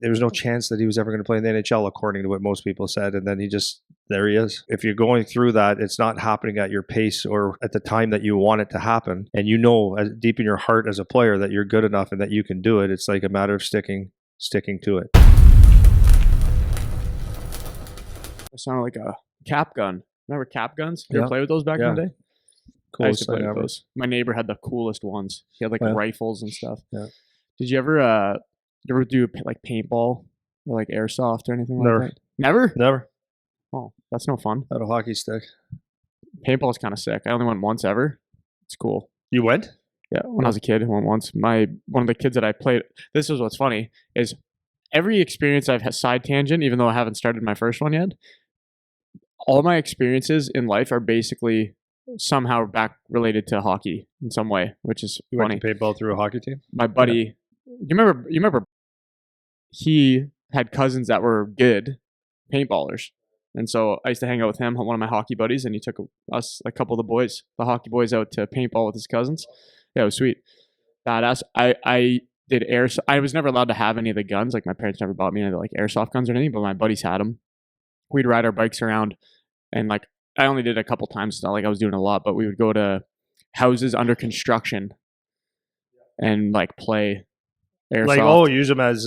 there was no chance that he was ever going to play in the NHL, according to what most people said. And then there he is. If you're going through that, it's not happening at your pace or at the time that you want it to happen. And you know, deep in your heart as a player that you're good enough and that you can do it. It's like a matter of sticking to it. It sounded like a cap gun. Remember cap guns? You ever Yeah. play with those back in the day? I used to play with ever. those. My neighbor had the coolest ones. He had like Yeah. rifles and stuff. Yeah. Did you ever do like paintball or like airsoft or anything Never. like that? Never? Never. Oh, that's no fun. Had a hockey stick. Paintball is kind of sick. I only went once ever. It's cool. You went? Yeah, when I was a kid, I went once. One of the kids that I played. This is what's funny is every experience I've had side tangent, even though I haven't started my first one yet. All my experiences in life are basically somehow back related to hockey in some way, which is You funny. went to paintball through a hockey team? My buddy, you remember he had cousins that were good paintballers. And so I used to hang out with him, one of my hockey buddies, and he took us, a couple of the hockey boys out to paintball with his cousins. Yeah, it was sweet. Badass. I did I was never allowed to have any of the guns. Like my parents never bought me any like airsoft guns or anything, but my buddies had them. We'd ride our bikes around, and like I only did it a couple times. It's not like I was doing a lot, but we would go to houses under construction and like play airsoft. Use them as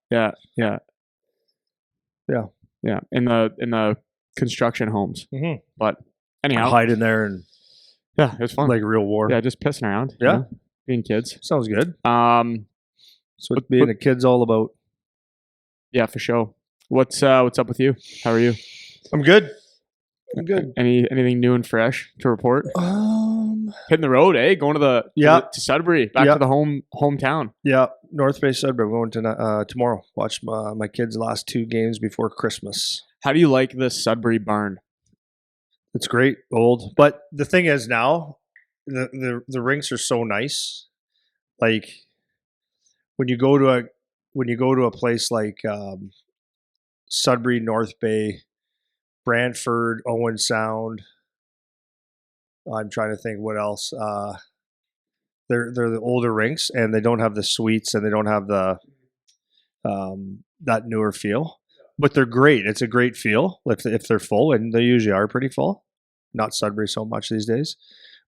Yeah. In the construction homes. Mhm. But anyhow, hide in there and yeah, it was fun. like real war. Yeah, just pissing around. Yeah. You know, being kids. Sounds good. So what being a kid's all about. Yeah, for sure. What's up with you? How are you? I'm good. Anything new and fresh to report? Hitting the road, eh? Going to to Sudbury, back to the hometown. Yeah, North Bay Sudbury. We're going to tomorrow. Watch my kids' last 2 games before Christmas. How do you like the Sudbury barn? It's great, old. But the thing is now, the rinks are so nice. Like when you go to a place like Sudbury, North Bay, Brantford, Owen Sound. I'm trying to think what else. They're the older rinks, and they don't have the suites, and they don't have the that newer feel. But they're great. It's a great feel if they're full, and they usually are pretty full. Not Sudbury so much these days,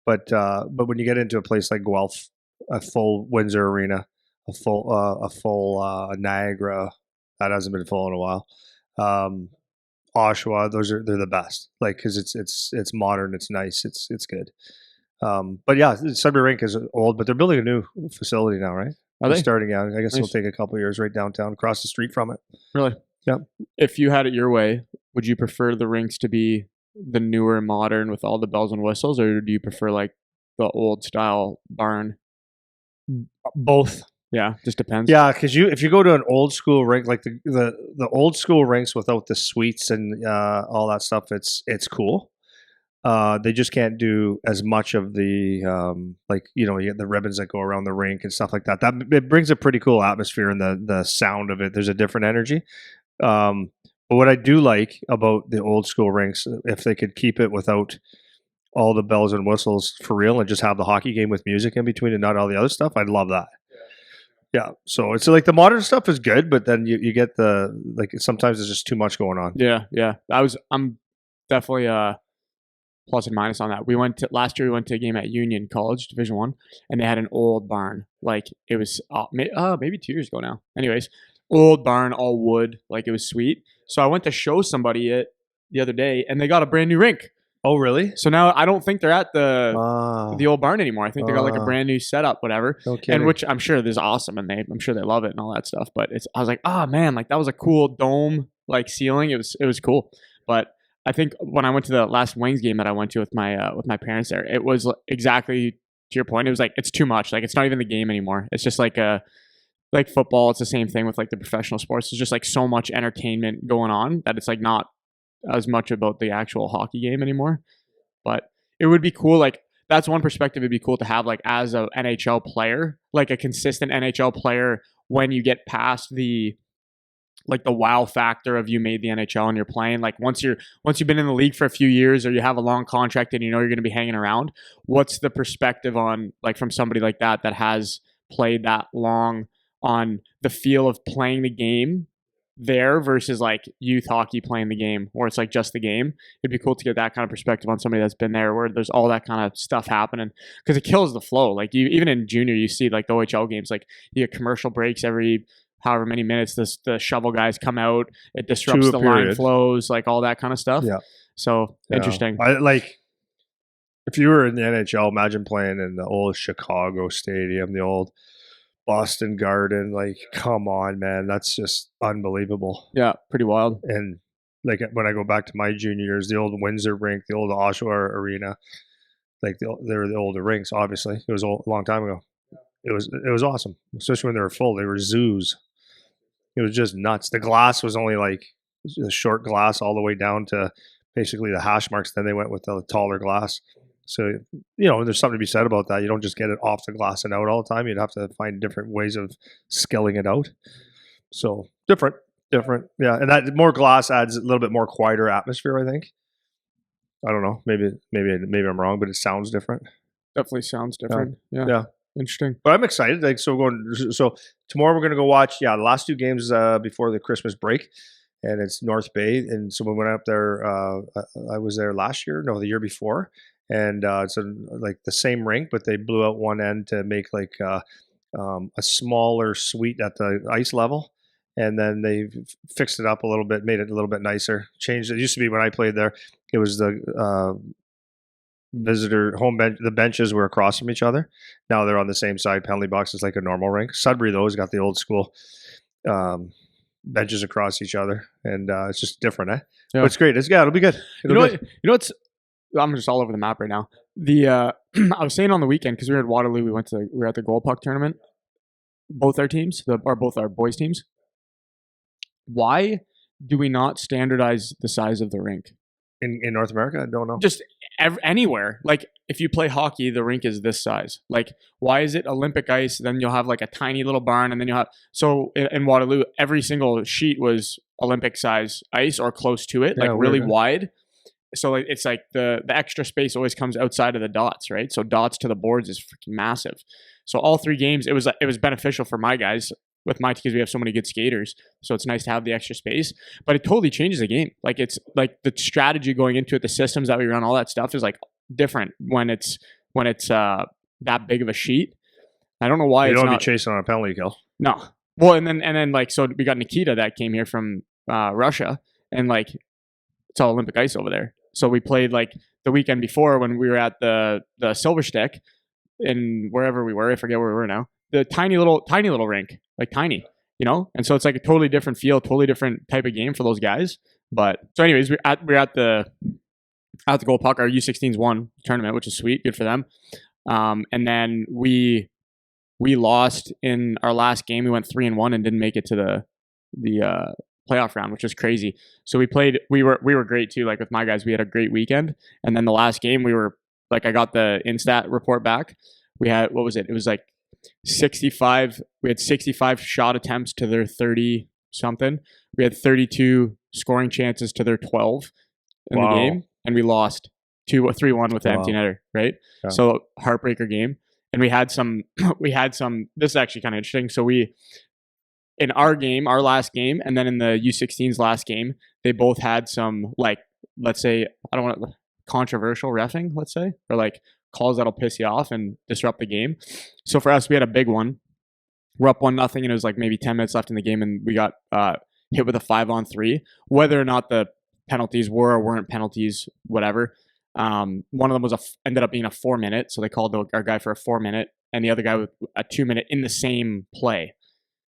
but when you get into a place like Guelph, a full Windsor Arena, a full Niagara, that hasn't been full in a while. Oshawa, they're the best. Like because it's modern, it's nice, it's good. But yeah, Sudbury Rink is old, but they're building a new facility now, right? Are they starting out? I guess Nice. It'll take a couple of years right downtown, across the street from it. Really? Yeah. If you had it your way, would you prefer the rinks to be the newer, modern with all the bells and whistles, or do you prefer like the old style barn? Both. Yeah, just depends. Yeah, because if you go to an old school rink, like the old school rinks without the suites and all that stuff, it's cool. They just can't do as much of the you get the ribbons that go around the rink and stuff like that. That it brings a pretty cool atmosphere, and the sound of it. There's a different energy. But what I do like about the old school rinks, if they could keep it without all the bells and whistles for real, and just have the hockey game with music in between and not all the other stuff, I'd love that. Yeah, so it's like the modern stuff is good, but then you get sometimes there's just too much going on. Yeah. I'm definitely plus and minus on that. Last year we went to a game at Union College, Division 1, and they had an old barn. Like it was maybe 2 years ago now. Anyways, old barn, all wood, like it was sweet. So I went to show somebody it the other day, and they got a brand new rink. Oh, really? So now I don't think they're at the old barn anymore. I think they got like a brand new setup, whatever. Okay. And which I'm sure is awesome, and I'm sure they love it and all that stuff. But I was like, man, like that was a cool dome like ceiling. It was cool. But I think when I went to the last Wings game that I went to with my parents there, it was exactly to your point. It was like it's too much. Like it's not even the game anymore. It's just like football. It's the same thing with like the professional sports. There's just like so much entertainment going on that it's like not as much about the actual hockey game anymore. But it would be cool. Like that's one perspective. It'd be cool to have like as a NHL player, like a consistent NHL player when you get past the wow factor of you made the NHL and you're playing. Like once you've been in the league for a few years or you have a long contract and you know you're going to be hanging around, what's the perspective on like from somebody like that has played that long on the feel of playing the game there versus like youth hockey playing the game, or it's like just the game. It'd be cool to get that kind of perspective on somebody that's been there, where there's all that kind of stuff happening, because it kills the flow. Like you, even in junior, you see like the OHL games, like you get commercial breaks every however many minutes. The shovel guys come out, it disrupts the line flows, like all that kind of stuff. Yeah. So interesting. I like. If you were in the NHL, imagine playing in the old Chicago Stadium, the old Boston Garden. Like, come on, man, that's just unbelievable. Yeah, pretty wild. And like when I go back to my junior years, the old Windsor rink, the old Oshawa Arena, like they were the older rinks. Obviously, it was a long time ago. It was awesome, especially when they were full. They were zoos. It was just nuts. The glass was only like a short glass all the way down to basically the hash marks. Then they went with the taller glass. So, there's something to be said about that. You don't just get it off the glass and out all the time. You'd have to find different ways of skilling it out. So different. Yeah. And that more glass adds a little bit more quieter atmosphere, I think. I don't know. Maybe I'm wrong, but it sounds different. Definitely sounds different. Yeah. Interesting. But I'm excited. Like, so tomorrow we're going to go watch, the last two games before the Christmas break. And it's North Bay. And so we went up there. I was there last year. No, the year before. And it's like the same rink, but they blew out one end to make like a smaller suite at the ice level. And then they fixed it up a little bit, made it a little bit nicer. Changed it. It used to be when I played there, it was the visitor home bench. The benches were across from each other. Now they're on the same side. Penalty boxes like a normal rink. Sudbury, though, has got the old school benches across each other. And it's just different, eh? Yeah. But it's great. It'll be good. I'm just all over the map right now. I was saying on the weekend, because we were at Waterloo, we were at the goal puck tournament. Both our teams, both our boys teams. Why do we not standardize the size of the rink in North America? I don't know. Just anywhere. Like if you play hockey, the rink is this size. Like why is it Olympic ice? Then you'll have like a tiny little barn, and then you'll have in Waterloo, every single sheet was Olympic size ice or close to it, like really wide. So it's like the extra space always comes outside of the dots, right? So dots to the boards is freaking massive. So all three games, it was beneficial for my guys with my team because we have so many good skaters. So it's nice to have the extra space, but it totally changes the game. Like it's like the strategy going into it, the systems that we run, all that stuff is like different when it's that big of a sheet. I don't know why you don't be chasing on a penalty kill. No. Well, and then like so we got Nikita that came here from Russia, and like it's all Olympic ice over there. So we played like the weekend before when we were at the Silver Stick in wherever we were. I forget where we were now. The tiny little rink, like tiny, And so it's like a totally different feel, totally different type of game for those guys. But so anyways, we're at the goal puck. Our U16s won the tournament, which is sweet, good for them. And then we lost in our last game. We went 3-1 and didn't make it to the playoff round, which was crazy. So we were great too. Like with my guys, we had a great weekend. And then the last game we were like, I got the Instat report back. We had, what was it? It was like 65. We had 65 shot attempts to their 30 something. We had 32 scoring chances to their 12 in the game. And we lost 3-1 with the empty netter, right? Yeah. So heartbreaker game. And we had some, this is actually kind of interesting. So in our game, our last game, and then in the U16's last game, they both had some, like, let's say, I don't want to, controversial reffing, let's say, or like calls that'll piss you off and disrupt the game. So for us, we had a big one. We're up 1-0, and it was like maybe 10 minutes left in the game, and we got hit with a 5-on-3. Whether or not the penalties were or weren't penalties, whatever. One of them ended up being a 4-minute, so they called our guy for a 4-minute, and the other guy with a 2-minute in the same play.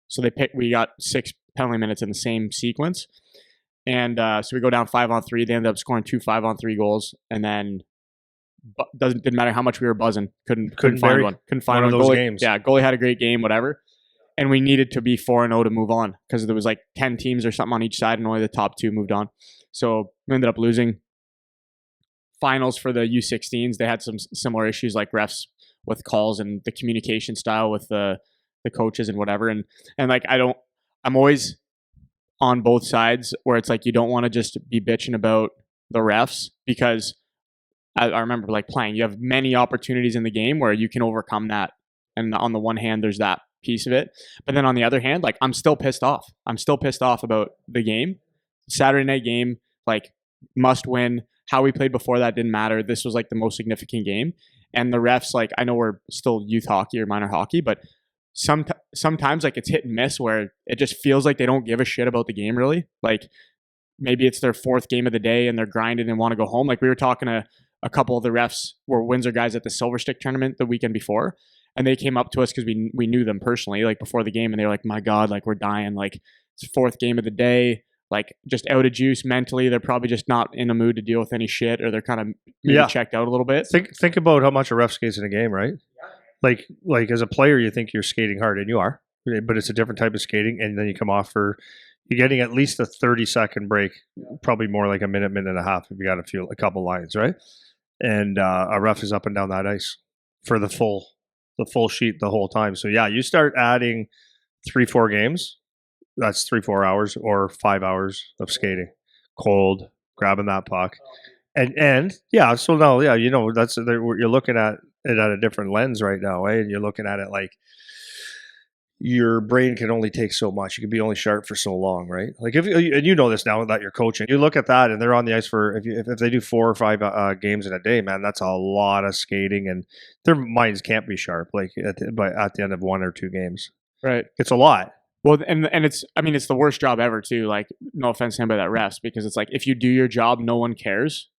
So we got 6 penalty minutes in the same sequence. And so we go down 5-on-3. They ended up scoring 2 5-on-3 goals. And then didn't matter how much we were buzzing. Couldn't find one. Couldn't find one. Of those games. Yeah, goalie had a great game, whatever. And we needed to be 4-0 to move on because there was like 10 teams or something on each side, and only the top 2 moved on. So we ended up losing. Finals for the U16s, they had some similar issues like refs with calls and the communication style with the coaches and whatever. And like I'm always on both sides where it's like you don't want to just be bitching about the refs, because I remember like playing, you have many opportunities in the game where you can overcome that. And on the one hand, there's that piece of it. But then on the other hand, like I'm still pissed off. I'm still pissed off about the game. Saturday night game, like must win. How we played before that didn't matter. This was like the most significant game. And the refs, like I know we're still youth hockey or minor hockey, but sometimes like it's hit and miss where it just feels like they don't give a shit about the game really. Like maybe it's their fourth game of the day and they're grinding and want to go home. Like we were talking to a couple of the refs were Windsor guys at the Silver Stick tournament the weekend before, and they came up to us because we knew them personally like before the game, and they were like, "My God, like we're dying. Like it's fourth game of the day. Like just out of juice mentally. They're probably just not in a mood to deal with any shit, or they're kind of maybe checked out a little bit." Think about how much a ref skates in a game, right? Like as a player, you think you're skating hard, and you are, but it's a different type of skating, and then you come off for you're getting at least a 30-second break, probably more like a minute and a half if you got a couple lines, right? And a ref is up and down that ice for the full sheet the whole time. So yeah, you start adding 3-4 games, that's 3-4 hours or 5 hours of skating, cold, grabbing that puck, and yeah. So no, yeah, that's you're looking at it at a different lens right now, eh? And you're looking at it like your brain can only take so much. You can be only sharp for so long, right? Like and you know this now that you're coaching. You look at that, and they're on the ice for if they do 4 or 5 games in a day, man, that's a lot of skating, and their minds can't be sharp like at the end of 1 or 2 games. Right, it's a lot. Well, and it's it's the worst job ever too. Like no offense to anybody that refs, because it's like if you do your job, no one cares.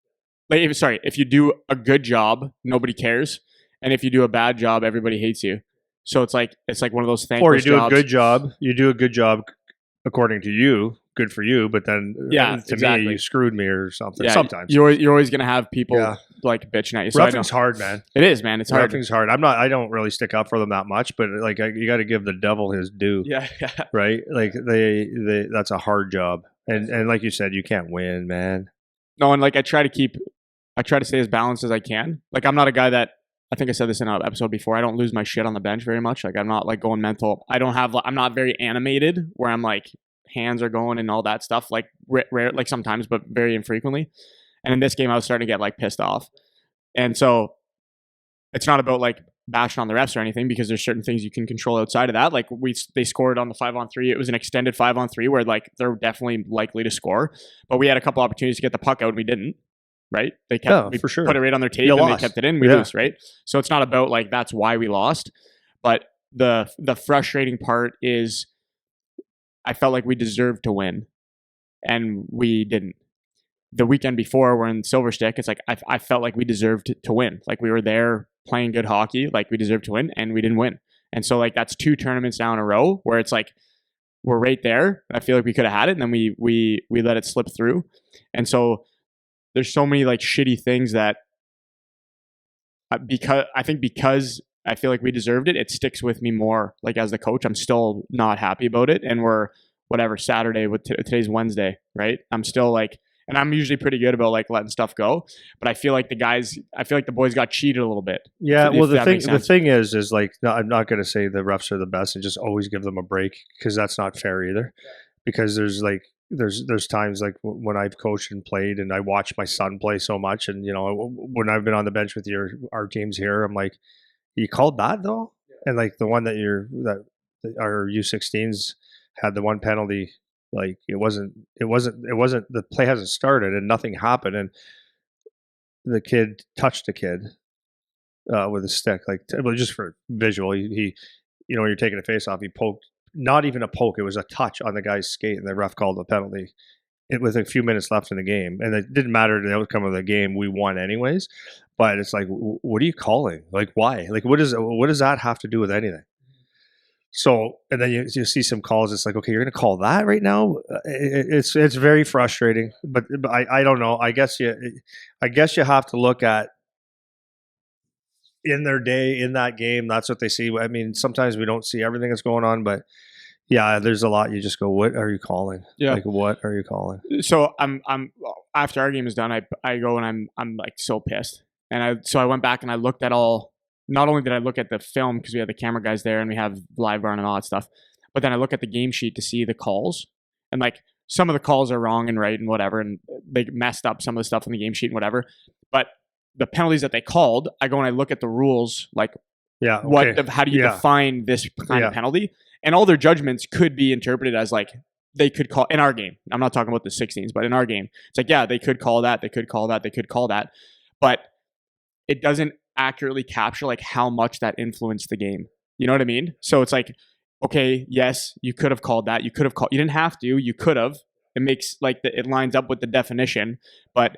Like if you do a good job, nobody cares, and if you do a bad job, everybody hates you. So it's like one of those things. Or you do a good job according to you, good for you, but then me, you screwed me or something. Yeah, sometimes you're always gonna have people like bitching at you. So Reffing's hard, man. It is, man. It's hard. Reffing's hard. I don't really stick up for them that much, but like you got to give the devil his due. Yeah. Right. Like they that's a hard job, and like you said, you can't win, man. No, and like I try to stay as balanced as I can. Like I'm not a guy that, I think I said this in an episode before, I don't lose my shit on the bench very much. Like I'm not like going mental. I'm not very animated where I'm like hands are going and all that stuff. Like rare, like sometimes, but very infrequently. And in this game, I was starting to get like pissed off. And so it's not about like bashing on the refs or anything, because there's certain things you can control outside of that. Like they scored on the 5-on-3. It was an extended 5-on-3 where like they're definitely likely to score, but we had a couple opportunities to get the puck out and we didn't. Right? They kept for sure. Put it right on their tape and they kept it in. We lose, right? So it's not about like that's why we lost, but the frustrating part is I felt like we deserved to win, and we didn't. The weekend before, we're in Silver Stick. It's like I felt like we deserved to win. Like we were there playing good hockey. Like we deserved to win, and we didn't win. And so like that's 2 tournaments down in a row where it's like we're right there. I feel like we could have had it, and then we let it slip through. And so there's so many like shitty things that because I feel like we deserved it, it sticks with me more. Like as the coach, I'm still not happy about it. And we're Saturday with today's Wednesday, right? I'm still like, and I'm usually pretty good about like letting stuff go, but I feel like the boys got cheated a little bit. Yeah. Well, the thing is like, no, I'm not going to say the refs are the best and just always give them a break, because that's not fair either. Because there's times like when I've coached and played and I watch my son play so much, and when I've been on the bench with our teams here, I'm like, you called that though? And like the one that our U16s had the one penalty, like it wasn't the play hasn't started and nothing happened, and the kid touched the kid with a stick, like just for visual. He when you're taking a face off, he poked. Not even a poke. It was a touch on the guy's skate, and the ref called a penalty. It was a few minutes left in the game, and it didn't matter the outcome of the game. We won anyways. But it's like, what are you calling? Like, why? Like, what does that have to do with anything? So, and then you see some calls. It's like, okay, you're going to call that right now. It's very frustrating. But I don't know. I guess you have to look at in their day, in that game, that's what they see. I mean, sometimes we don't see everything that's going on, but yeah, there's a lot. You just go, what are you calling? Yeah. Like, what are you calling? So I'm after our game is done, I go and I'm like so pissed. And I went back and I looked at not only did I look at the film, because we had the camera guys there and we have live bar and all that stuff, but then I look at the game sheet to see the calls, and like some of the calls are wrong and right and whatever, and they messed up some of the stuff in the game sheet and whatever. But the penalties that they called, I go and I look at the rules, like Yeah. Okay. How do you Yeah. define this kind Yeah. of penalty? And all their judgments could be interpreted as like they could call in our game. I'm not talking about the 16s, but in our game, it's like, yeah, they could call that, they could call that, they could call that, but it doesn't accurately capture like how much that influenced the game. You know what I mean? So it's like, okay, yes, you could have called that. You could have called. You didn't have to. You could have. It makes like it lines up with the definition, but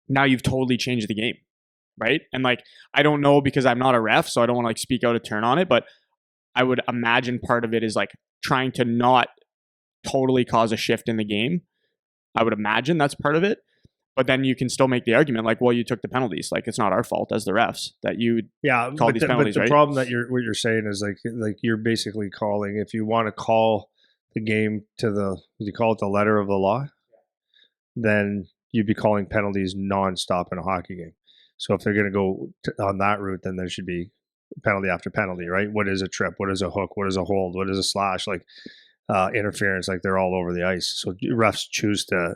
now you've totally changed the game, right? And like I don't know because I'm not a ref, so I don't want to like speak out a turn on it, but I would imagine part of it is like trying to not totally cause a shift in the game. I would imagine that's part of it. But then you can still make the argument like, well, you took the penalties. Like it's not our fault as the refs that you called these penalties, but the right? problem that what you're saying is like you're basically calling, if you want to call the game to you call it the letter of the law, then you'd be calling penalties nonstop in a hockey game. So if they're going to go on that route, then there should be penalty after penalty, right? What is a trip? What is a hook? What is a hold? What is a slash? Like interference, like they're all over the ice. So refs choose to.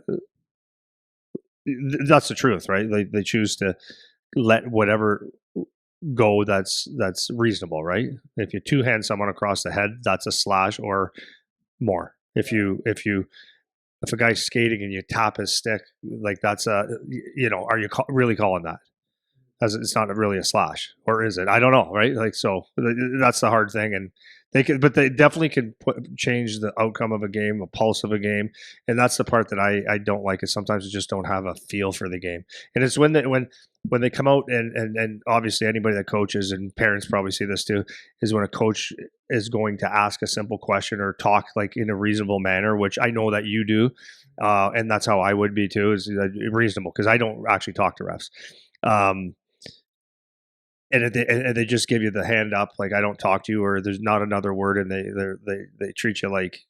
That's the truth, right? They choose to let whatever go that's reasonable, right? If you two hand someone across the head, that's a slash or more. If a guy's skating and you tap his stick, like that's are you really calling that? As it's not really a slash, or is it? I don't know, right? Like so, that's the hard thing, and they definitely can change the outcome of a game, a pulse of a game, and that's the part that I don't like. Is sometimes we just don't have a feel for the game, and it's when they come out and obviously anybody that coaches and parents probably see this too, is when a coach is going to ask a simple question or talk like in a reasonable manner, which I know that you do, and that's how I would be too, is reasonable because I don't actually talk to refs. And they just give you the hand up, like I don't talk to you, or there's not another word, and they treat you like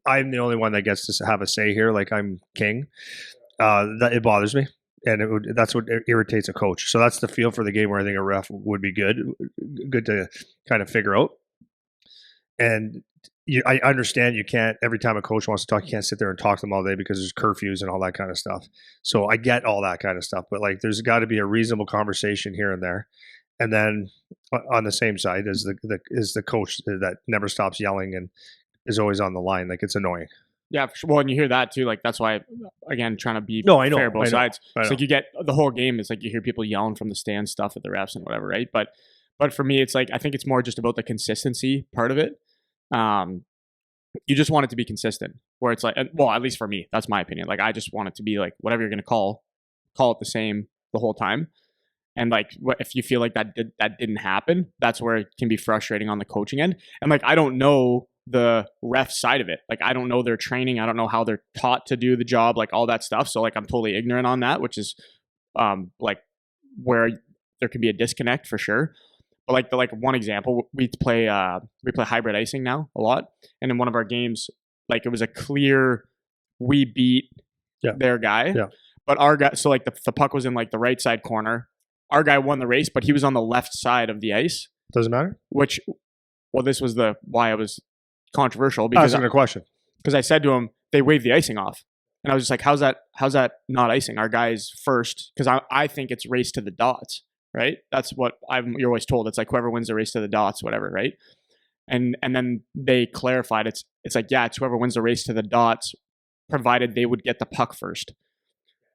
I'm the only one that gets to have a say here, like I'm king. That it bothers me, and that's what irritates a coach. So that's the feel for the game where I think a ref would be good to kind of figure out. And I understand you can't, every time a coach wants to talk, you can't sit there and talk to them all day because there's curfews and all that kind of stuff. So I get all that kind of stuff, but like there's got to be a reasonable conversation here and there. And then on the same side is the coach that never stops yelling and is always on the line. Like it's annoying. Yeah, well, and you hear that too. Like that's why, again, trying to be fair both sides. It's like you get the whole game. It's like you hear people yelling from the stands, stuff at the refs and whatever, right? But for me, it's like I think it's more just about the consistency part of it. You just want it to be consistent, where it's like, well, at least for me, that's my opinion. Like I just want it to be like whatever you're going to call it the same the whole time. And like if you feel like that didn't happen, that's where it can be frustrating on the coaching end. And like I don't know the ref side of it. Like I don't know their training. I don't know how they're taught to do the job, like all that stuff. So like I'm totally ignorant on that, which is like where there can be a disconnect for sure. But like one example, we play hybrid icing now a lot, and in one of our games, like it was a clear we beat their guy, but our guy, so like the puck was in like the right side corner. Our guy won the race, but he was on the left side of the ice. Doesn't matter. Which, well, this was why it was controversial because asking a question, because I said to him they waved the icing off, and I was just like, how's that not icing? Our guy's first, because I think it's race to the dots. Right? That's what you're always told. It's like whoever wins the race to the dots, whatever, right? And then they clarified it's like, yeah, it's whoever wins the race to the dots, provided they would get the puck first.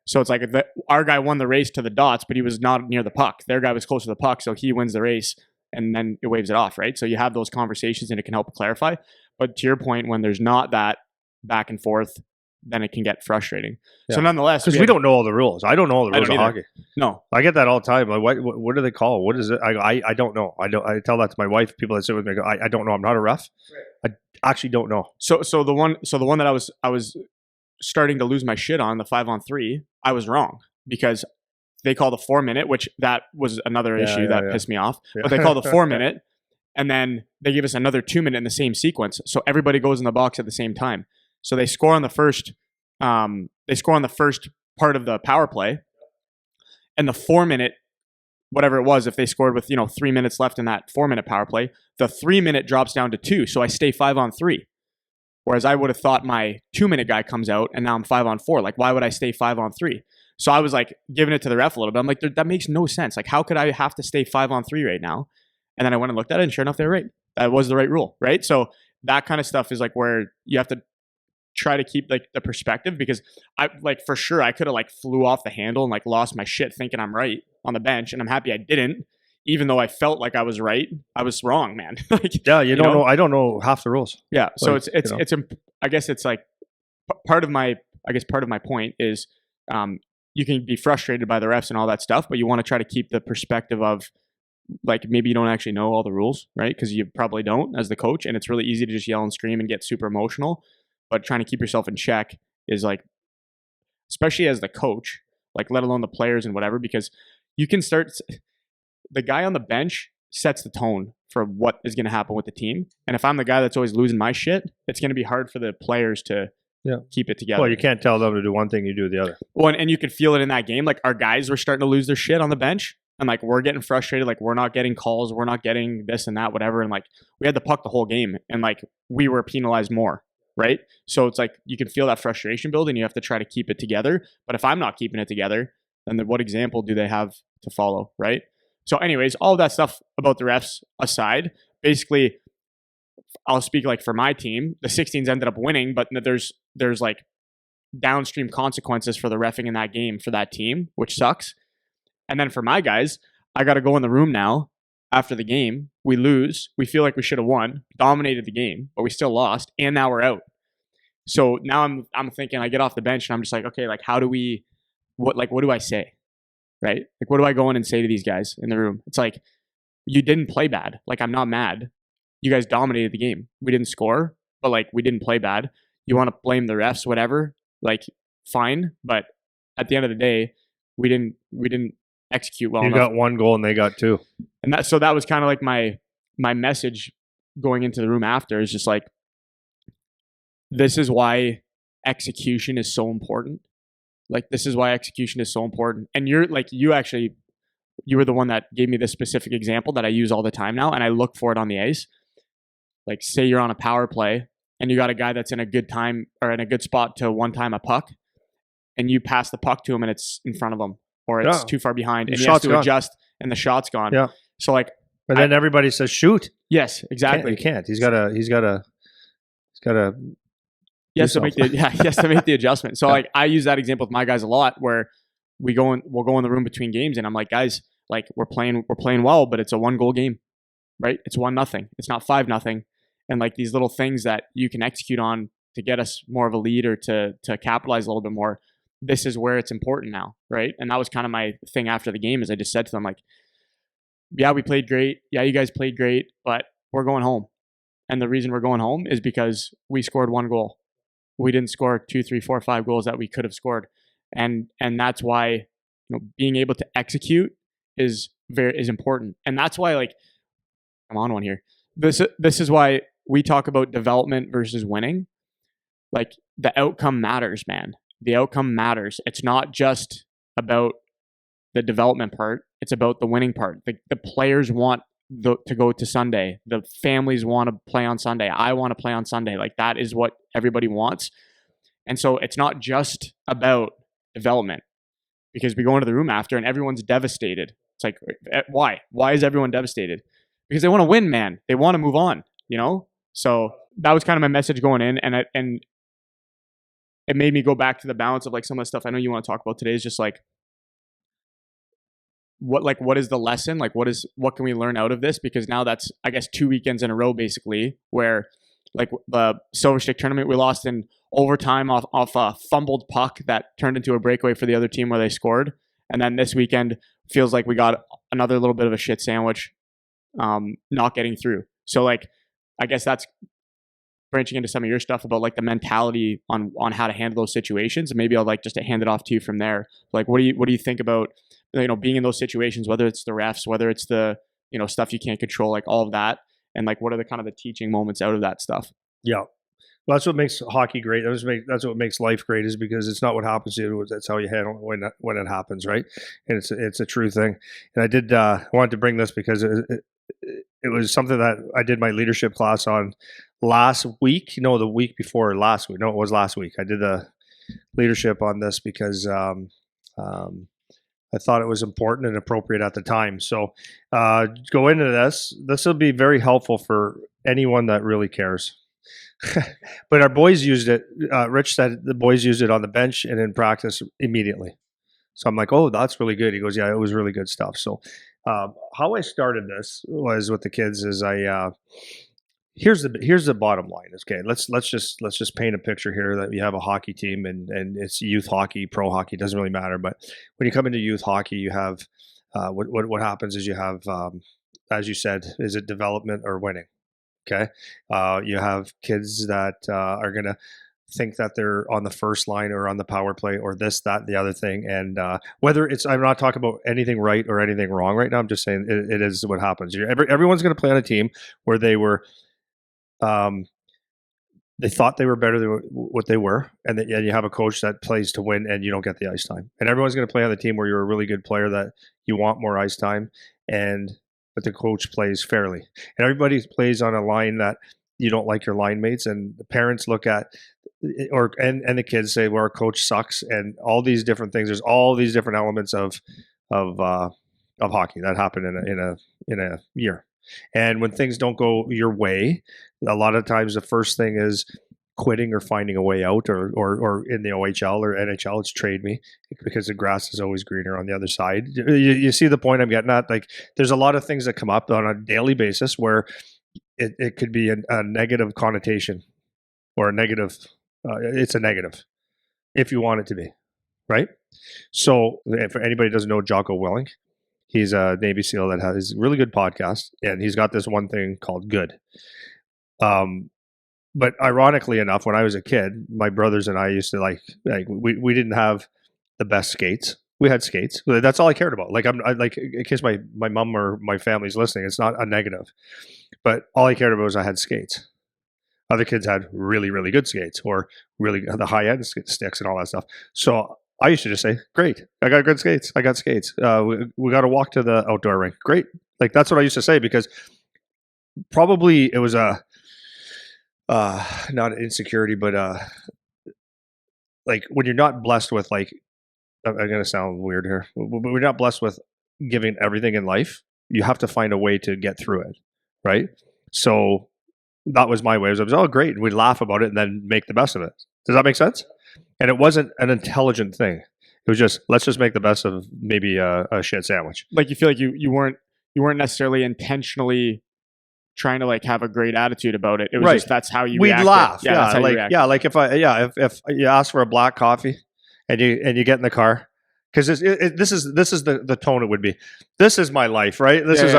So it's like our guy won the race to the dots, but he was not near the puck. Their guy was close to the puck, so he wins the race, and then it waves it off, right? So you have those conversations, and it can help clarify. But to your point, when there's not that back and forth, then it can get frustrating. Yeah. So nonetheless, because we don't know all the rules. I don't know all the rules of hockey. No, I get that all the time. Like, what do they call? What is it? I don't know. I tell that to my wife. People that sit with me go, I don't know. I'm not a ref. Right. I actually don't know. So the one that I was starting to lose my shit on, the 5-on-3, I was wrong because they call the 4-minute, which that was another issue that pissed me off. Yeah. But they call the 4-minute, and then they give us another 2-minute in the same sequence. So everybody goes in the box at the same time. So they score on the first. They score on the first part of the power play, and the 4-minute, whatever it was, if they scored with 3 minutes left in that 4-minute power play, the 3-minute drops down to 2. So I stay 5-on-3. Whereas I would have thought my 2-minute guy comes out, and now I'm 5-on-4. Like, why would I stay 5-on-3? So I was like giving it to the ref a little bit. I'm like, that makes no sense. Like, how could I have to stay 5-on-3 right now? And then I went and looked at it, and sure enough, they're right. That was the right rule, right? So that kind of stuff is like where you have to try to keep like the perspective, because I like for sure I could have like flew off the handle and like lost my shit thinking I'm right on the bench, and I'm happy I didn't. Even though I felt like I was right, I was wrong, man. Like, Yeah, you don't know. I don't know half the rules. Yeah, so Like, it's I guess it's like part of my point is you can be frustrated by the refs and all that stuff, but you want to try to keep the perspective of like maybe you don't actually know all the rules, right? Because you probably don't as the coach, and it's really easy to just yell and scream and get super emotional. But trying to keep yourself in check is like, especially as the coach, like let alone the players and whatever, because you can start. The guy on the bench sets the tone for what is going to happen with the team, and if I'm the guy that's always losing my shit, it's going to be hard for the players to keep it together. Well, you can't tell them to do one thing, you do the other. Well, and you could feel it in that game. Like our guys were starting to lose their shit on the bench, and like we're getting frustrated. Like we're not getting calls, we're not getting this and that, whatever. And like we had the puck the whole game, and like we were penalized more, right? So it's like you can feel that frustration build, and you have to try to keep it together. But if I'm not keeping it together, then what example do they have to follow, right? So, anyways, all of that stuff about the refs aside, basically, I'll speak like for my team. The 16s ended up winning, but there's like downstream consequences for the reffing in that game for that team, which sucks. And then for my guys, I got to go in the room now after the game. We lose. We feel like we should have won, dominated the game, but we still lost, and now we're out. So now I'm thinking, I get off the bench and I'm just like, okay, like what do I say? Right? Like, what do I go in and say to these guys in the room? It's like, you didn't play bad. Like, I'm not mad. You guys dominated the game. We didn't score, but like, we didn't play bad. You want to blame the refs, whatever, like, fine. But at the end of the day, we didn't execute well enough. You got one goal and they got two. And that was kind of like my message going into the room after, is just like, this is why execution is so important. Like, this is why execution is so important. And you're like, you were the one that gave me this specific example that I use all the time now, and I look for it on the ice. Like, say you're on a power play and you got a guy that's in a good time or in a good spot to one time a puck, and you pass the puck to him and it's in front of him, or it's too far behind, and he has to adjust and the shot's gone. Yeah. So like, and then everybody says shoot. Yes, exactly. He can't. He's got to. Yes, to make the adjustment. So like, I use that example with my guys a lot, where we'll go in the room between games, and I'm like, guys, like we're playing well, but it's a 1-goal game, right? It's 1-0. It's not 5-0. And like these little things that you can execute on to get us more of a lead or to capitalize a little bit more. This is where it's important now, right? And that was kind of my thing after the game, is I just said to them, like, yeah, we played great. Yeah, you guys played great, but we're going home. And the reason we're going home is because we scored 1 goal. We didn't score 2, 3, 4, 5 goals that we could have scored. And that's why, being able to execute is important. And that's why, like, I'm on one here. This is why we talk about development versus winning. Like, the outcome matters, man. The outcome matters. It's not just about the development part. It's about the winning part. The players want to go to Sunday. The families want to play on Sunday. I want to play on Sunday. Like, that is what everybody wants. And so it's not just about development, because we go into the room after and everyone's devastated. It's like, why? Why is everyone devastated? Because they want to win, man. They want to move on, So that was kind of my message going in. And it made me go back to the balance of like some of the stuff I know you want to talk about today, is just like, what is the lesson? Like, what can we learn out of this? Because now that's, I guess, 2 weekends in a row, basically, where like the Silver Stick tournament, we lost in overtime off a fumbled puck that turned into a breakaway for the other team where they scored. And then this weekend feels like we got another little bit of a shit sandwich, not getting through. So like, I guess that's branching into some of your stuff about like the mentality on how to handle those situations. And maybe I'll like just to hand it off to you from there. Like, what do you think about, being in those situations, whether it's the refs, whether it's the, stuff you can't control, like all of that. And like, what are the kind of the teaching moments out of that stuff? Yeah. Well, that's what makes hockey great. That's what makes life great, is because it's not what happens to you. That's how you handle it when it happens, right? And it's a true thing. And I wanted to bring this because it was something that I did my leadership class on last week. The week before last week. No, it was last week. I did the leadership on this because I thought it was important and appropriate at the time. So go into this. This will be very helpful for anyone that really cares. But our boys used it. Rich said the boys used it on the bench and in practice immediately. So I'm like, oh, that's really good. He goes, yeah, it was really good stuff. So how I started this was with the kids is here's the bottom line. Okay, let's just paint a picture here that you have a hockey team and it's youth hockey, pro hockey, doesn't really matter. But when you come into youth hockey, you have what happens is you have as you said, is it development or winning? Okay, you have kids that are gonna think that they're on the first line or on the power play or this, that, the other thing. And whether it's, I'm not talking about anything right or anything wrong right now. I'm just saying it is what happens. Everyone's going to play on a team where they were, they thought they were better than what they were. And then you have a coach that plays to win and you don't get the ice time. And everyone's going to play on the team where you're a really good player that you want more ice time. But the coach plays fairly. And everybody plays on a line that you don't like your line mates, and the parents look at and the kids say, well, our coach sucks, and all these different things. There's all these different elements of hockey that happen in a year. And when things don't go your way, a lot of times the first thing is quitting or finding a way out, or in the OHL or NHL, it's trade me, because the grass is always greener on the other side. You see the point I'm getting at? Like, there's a lot of things that come up on a daily basis where it could be a negative connotation or a negative. It's a negative if you want it to be, right? So if anybody doesn't know Jocko Willink, he's a Navy SEAL that has a really good podcast, and he's got this one thing called good. But ironically enough, when I was a kid, my brothers and I used to like we didn't have the best skates. We had skates. That's all I cared about. Like like, in case my mom or my family's listening, it's not a negative, but all I cared about was I had skates. Other kids had really, really good skates or really the high end sticks and all that stuff. So I used to just say, great, I got good skates. I got skates. We got to walk to the outdoor rink. Great. Like, that's what I used to say, because probably it was not an insecurity, but like when you're not blessed with, like, I'm going to sound weird here, but we're not blessed with giving everything in life. You have to find a way to get through it. Right. So that was my way. I was, oh, great. And we'd laugh about it and then make the best of it. Does that make sense? And it wasn't an intelligent thing. It was just, let's just make the best of maybe a shit sandwich. Like, you feel like you weren't necessarily intentionally trying to like have a great attitude about it. It was just, that's how you We'd reacted. laugh. Yeah, that's how you reacted. Like if you ask for a black coffee and you get in the car, because this is the tone it would be. This is my life, right? This is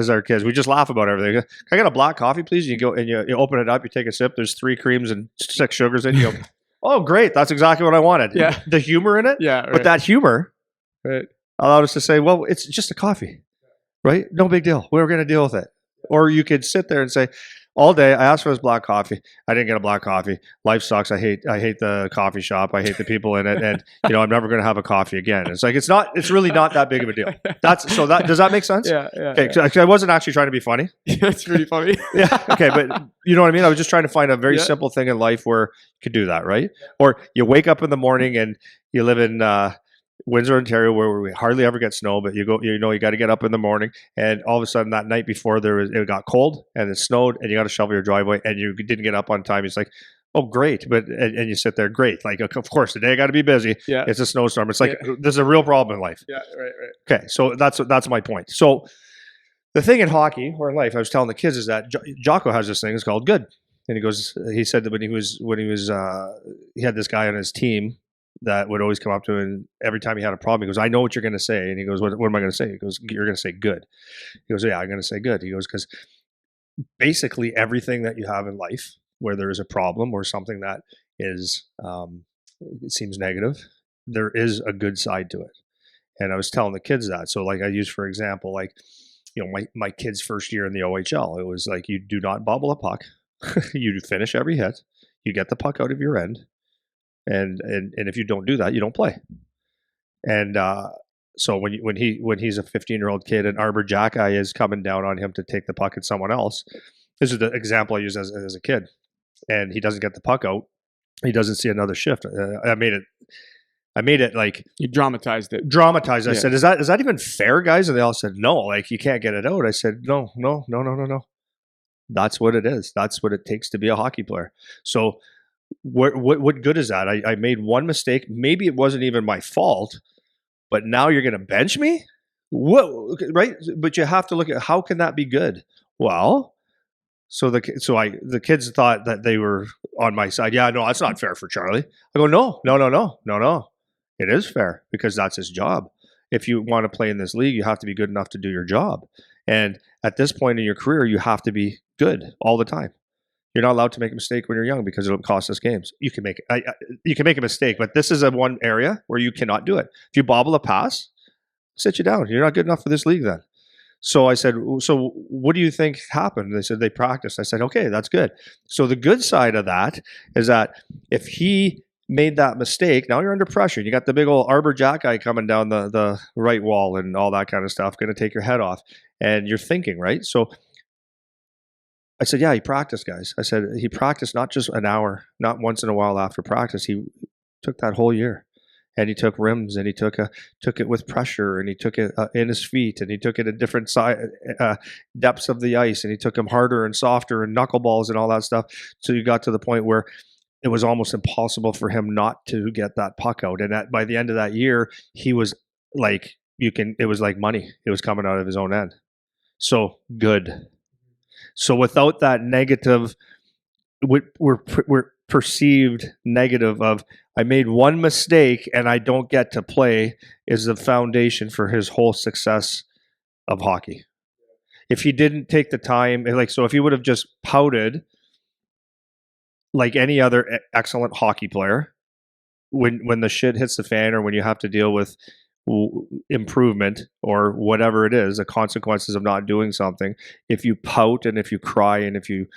our kids. We just laugh about everything. Can I get a black coffee, please? You go and you open it up. You take a sip. There's 3 creams and 6 sugars in. You go, oh, great! That's exactly what I wanted. Yeah, the humor in it. Yeah, right. But that humor allowed us to say, well, it's just a coffee, right? No big deal. We're going to deal with it. Or you could sit there and say, all day, I asked for this black coffee. I didn't get a black coffee. Life sucks. I hate the coffee shop. I hate the people in it. And, I'm never going to have a coffee again. It's like, it's really not that big of a deal. Does that make sense? Yeah. Okay. I wasn't actually trying to be funny. That's pretty funny. Yeah. Okay. But you know what I mean? I was just trying to find a very simple thing in life where you could do that. Right. Or you wake up in the morning and you live in, Windsor, Ontario, where we hardly ever get snow, but you got to get up in the morning, and all of a sudden that night before it got cold and it snowed, and you got to shovel your driveway, and you didn't get up on time. It's like, oh, great, but and you sit there, great, like, of course today I got to be busy. Yeah, it's a snowstorm. It's like there's a real problem in life. Yeah, right. Okay, so that's my point. So the thing in hockey or in life, I was telling the kids, is that Jocko has this thing. It's called good, and he said that when he had this guy on his team that would always come up to him, and every time he had a problem, he goes, I know what you're going to say. And he goes, what am I going to say? He goes, you're going to say good. He goes, yeah, I'm going to say good. He goes, because basically everything that you have in life where there is a problem or something that is, it seems negative, there is a good side to it. And I was telling the kids that. So like I use, for example, like, my kid's first year in the OHL, it was like, you do not bobble a puck. You finish every hit. You get the puck out of your end. And if you don't do that, you don't play. And so when he's a 15-year-old kid and Arbor Jacki is coming down on him to take the puck at someone else, this is the example I use as a kid, and he doesn't get the puck out, he doesn't see another shift. I made it I made it like You dramatized it. dramatized. I Yeah. said, is that even fair, guys? And they all said, no, like you can't get it out. I said, no. That's what it is. That's what it takes to be a hockey player. So what good is that? I made one mistake. Maybe it wasn't even my fault, but now you're going to bench me? What? Right? But you have to look at how can that be good? Well, the kids thought that they were on my side. Yeah, no, that's not fair for Charlie. I go, no. It is fair because that's his job. If you want to play in this league, you have to be good enough to do your job. And at this point in your career, you have to be good all the time. You're not allowed to make a mistake when you're young because it'll cost us games. You can make a mistake, but this is a one area where you cannot do it. If you bobble a pass, sit you down. You're not good enough for this league then. So I said, so what do you think happened? They said they practiced. I said, okay, that's good. So the good side of that is that if he made that mistake, now you're under pressure. You got the big old Arbor Jack guy coming down the right wall and all that kind of stuff, going to take your head off. And you're thinking, right? So I said, yeah, he practiced, guys. I said, he practiced not just an hour, not once in a while after practice. He took that whole year. And he took rims, and he took it with pressure, and he took it in his feet, and he took it at different depths of the ice, and he took them harder and softer and knuckleballs and all that stuff. So you got to the point where it was almost impossible for him not to get that puck out. And by the end of that year, he was like, it was like money. It was coming out of his own end. So good. So without that negative, we're perceived negative of I made one mistake and I don't get to play is the foundation for his whole success of hockey. If he didn't take the time, so if he would have just pouted like any other excellent hockey player, when the shit hits the fan or when you have to deal with improvement or whatever it is, the consequences of not doing something, if you pout and if you cry and if you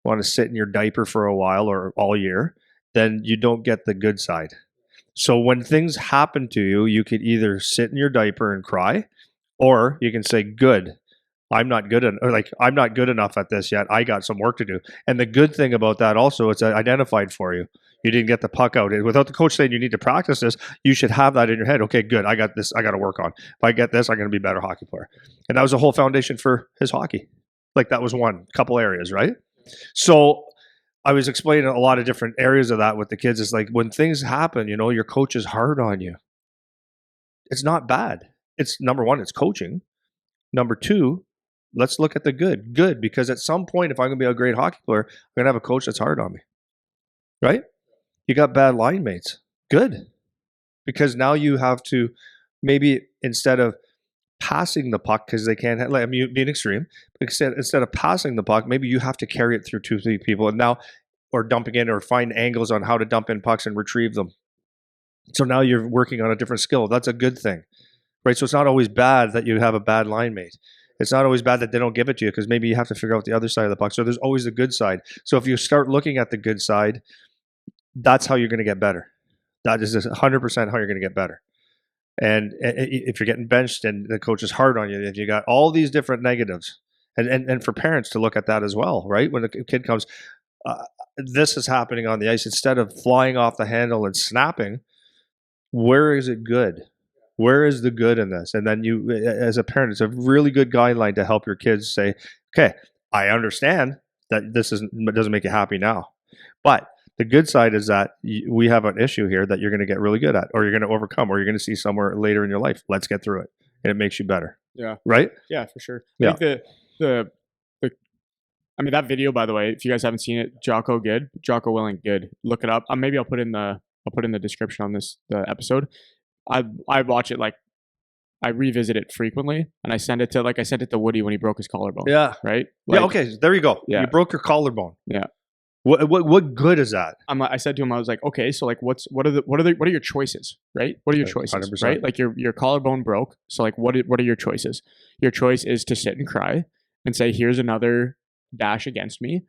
want to sit in your diaper for a while or all year, then you don't get the good side. So when things happen to you, you could either sit in your diaper and cry, or you can say, good, I'm not good enough at this yet. I got some work to do. And the good thing about that also, it's identified for you. You didn't get the puck out. Without the coach saying you need to practice this, you should have that in your head. Okay, good. I got this. I got to work on. If I get this, I'm going to be a better hockey player. And that was the whole foundation for his hockey. Like that was one couple areas, right? So I was explaining a lot of different areas of that with the kids. It's like when things happen, your coach is hard on you. It's not bad. It's number one, it's coaching. Number two, let's look at the good. Good, because at some point, if I'm going to be a great hockey player, I'm going to have a coach that's hard on me. Right? You got bad line mates. Good. Because now you have to maybe instead of passing the puck because they can't being extreme. Instead of passing the puck, maybe you have to carry it through 2-3 people and now or dumping in or find angles on how to dump in pucks and retrieve them. So now you're working on a different skill. That's a good thing. Right? So it's not always bad that you have a bad line mate. It's not always bad that they don't give it to you because maybe you have to figure out the other side of the puck. So there's always the good side. So if you start looking at the good side, that's how you're going to get better. That is 100% how you're going to get better. And if you're getting benched and the coach is hard on you, if you got all these different negatives, and for parents to look at that as well, right? When a kid comes, this is happening on the ice. Instead of flying off the handle and snapping, where is it good? Where is the good in this? And then you, as a parent, it's a really good guideline to help your kids say, okay, I understand that this doesn't make you happy now, but the good side is that we have an issue here that you're going to get really good at, or you're going to overcome, or you're going to see somewhere later in your life. Let's get through it, and it makes you better. Yeah. Right. Yeah, for sure. Yeah. I think that video, by the way, if you guys haven't seen it, Jocko Willink, good. Look it up. Maybe I'll put in the description on the episode. I watch it I revisit it frequently, and I sent it to Woody when he broke his collarbone. Yeah. Right. Yeah. Okay. There you go. Yeah. You broke your collarbone. Yeah. What good is that? I said to him, I was like, okay, so what are your choices, right? What are your choices, 100%. Right? Like your collarbone broke, so what are your choices? Your choice is to sit and cry and say, here's another dash against me,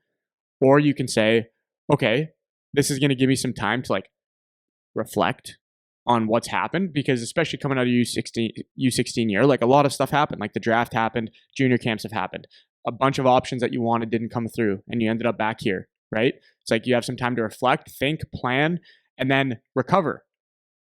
or you can say, okay, this is going to give me some time to reflect on what's happened, because especially coming out of U16 year, a lot of stuff happened, the draft happened, junior camps have happened, a bunch of options that you wanted didn't come through, and you ended up back here. Right? It's you have some time to reflect, think, plan, and then recover.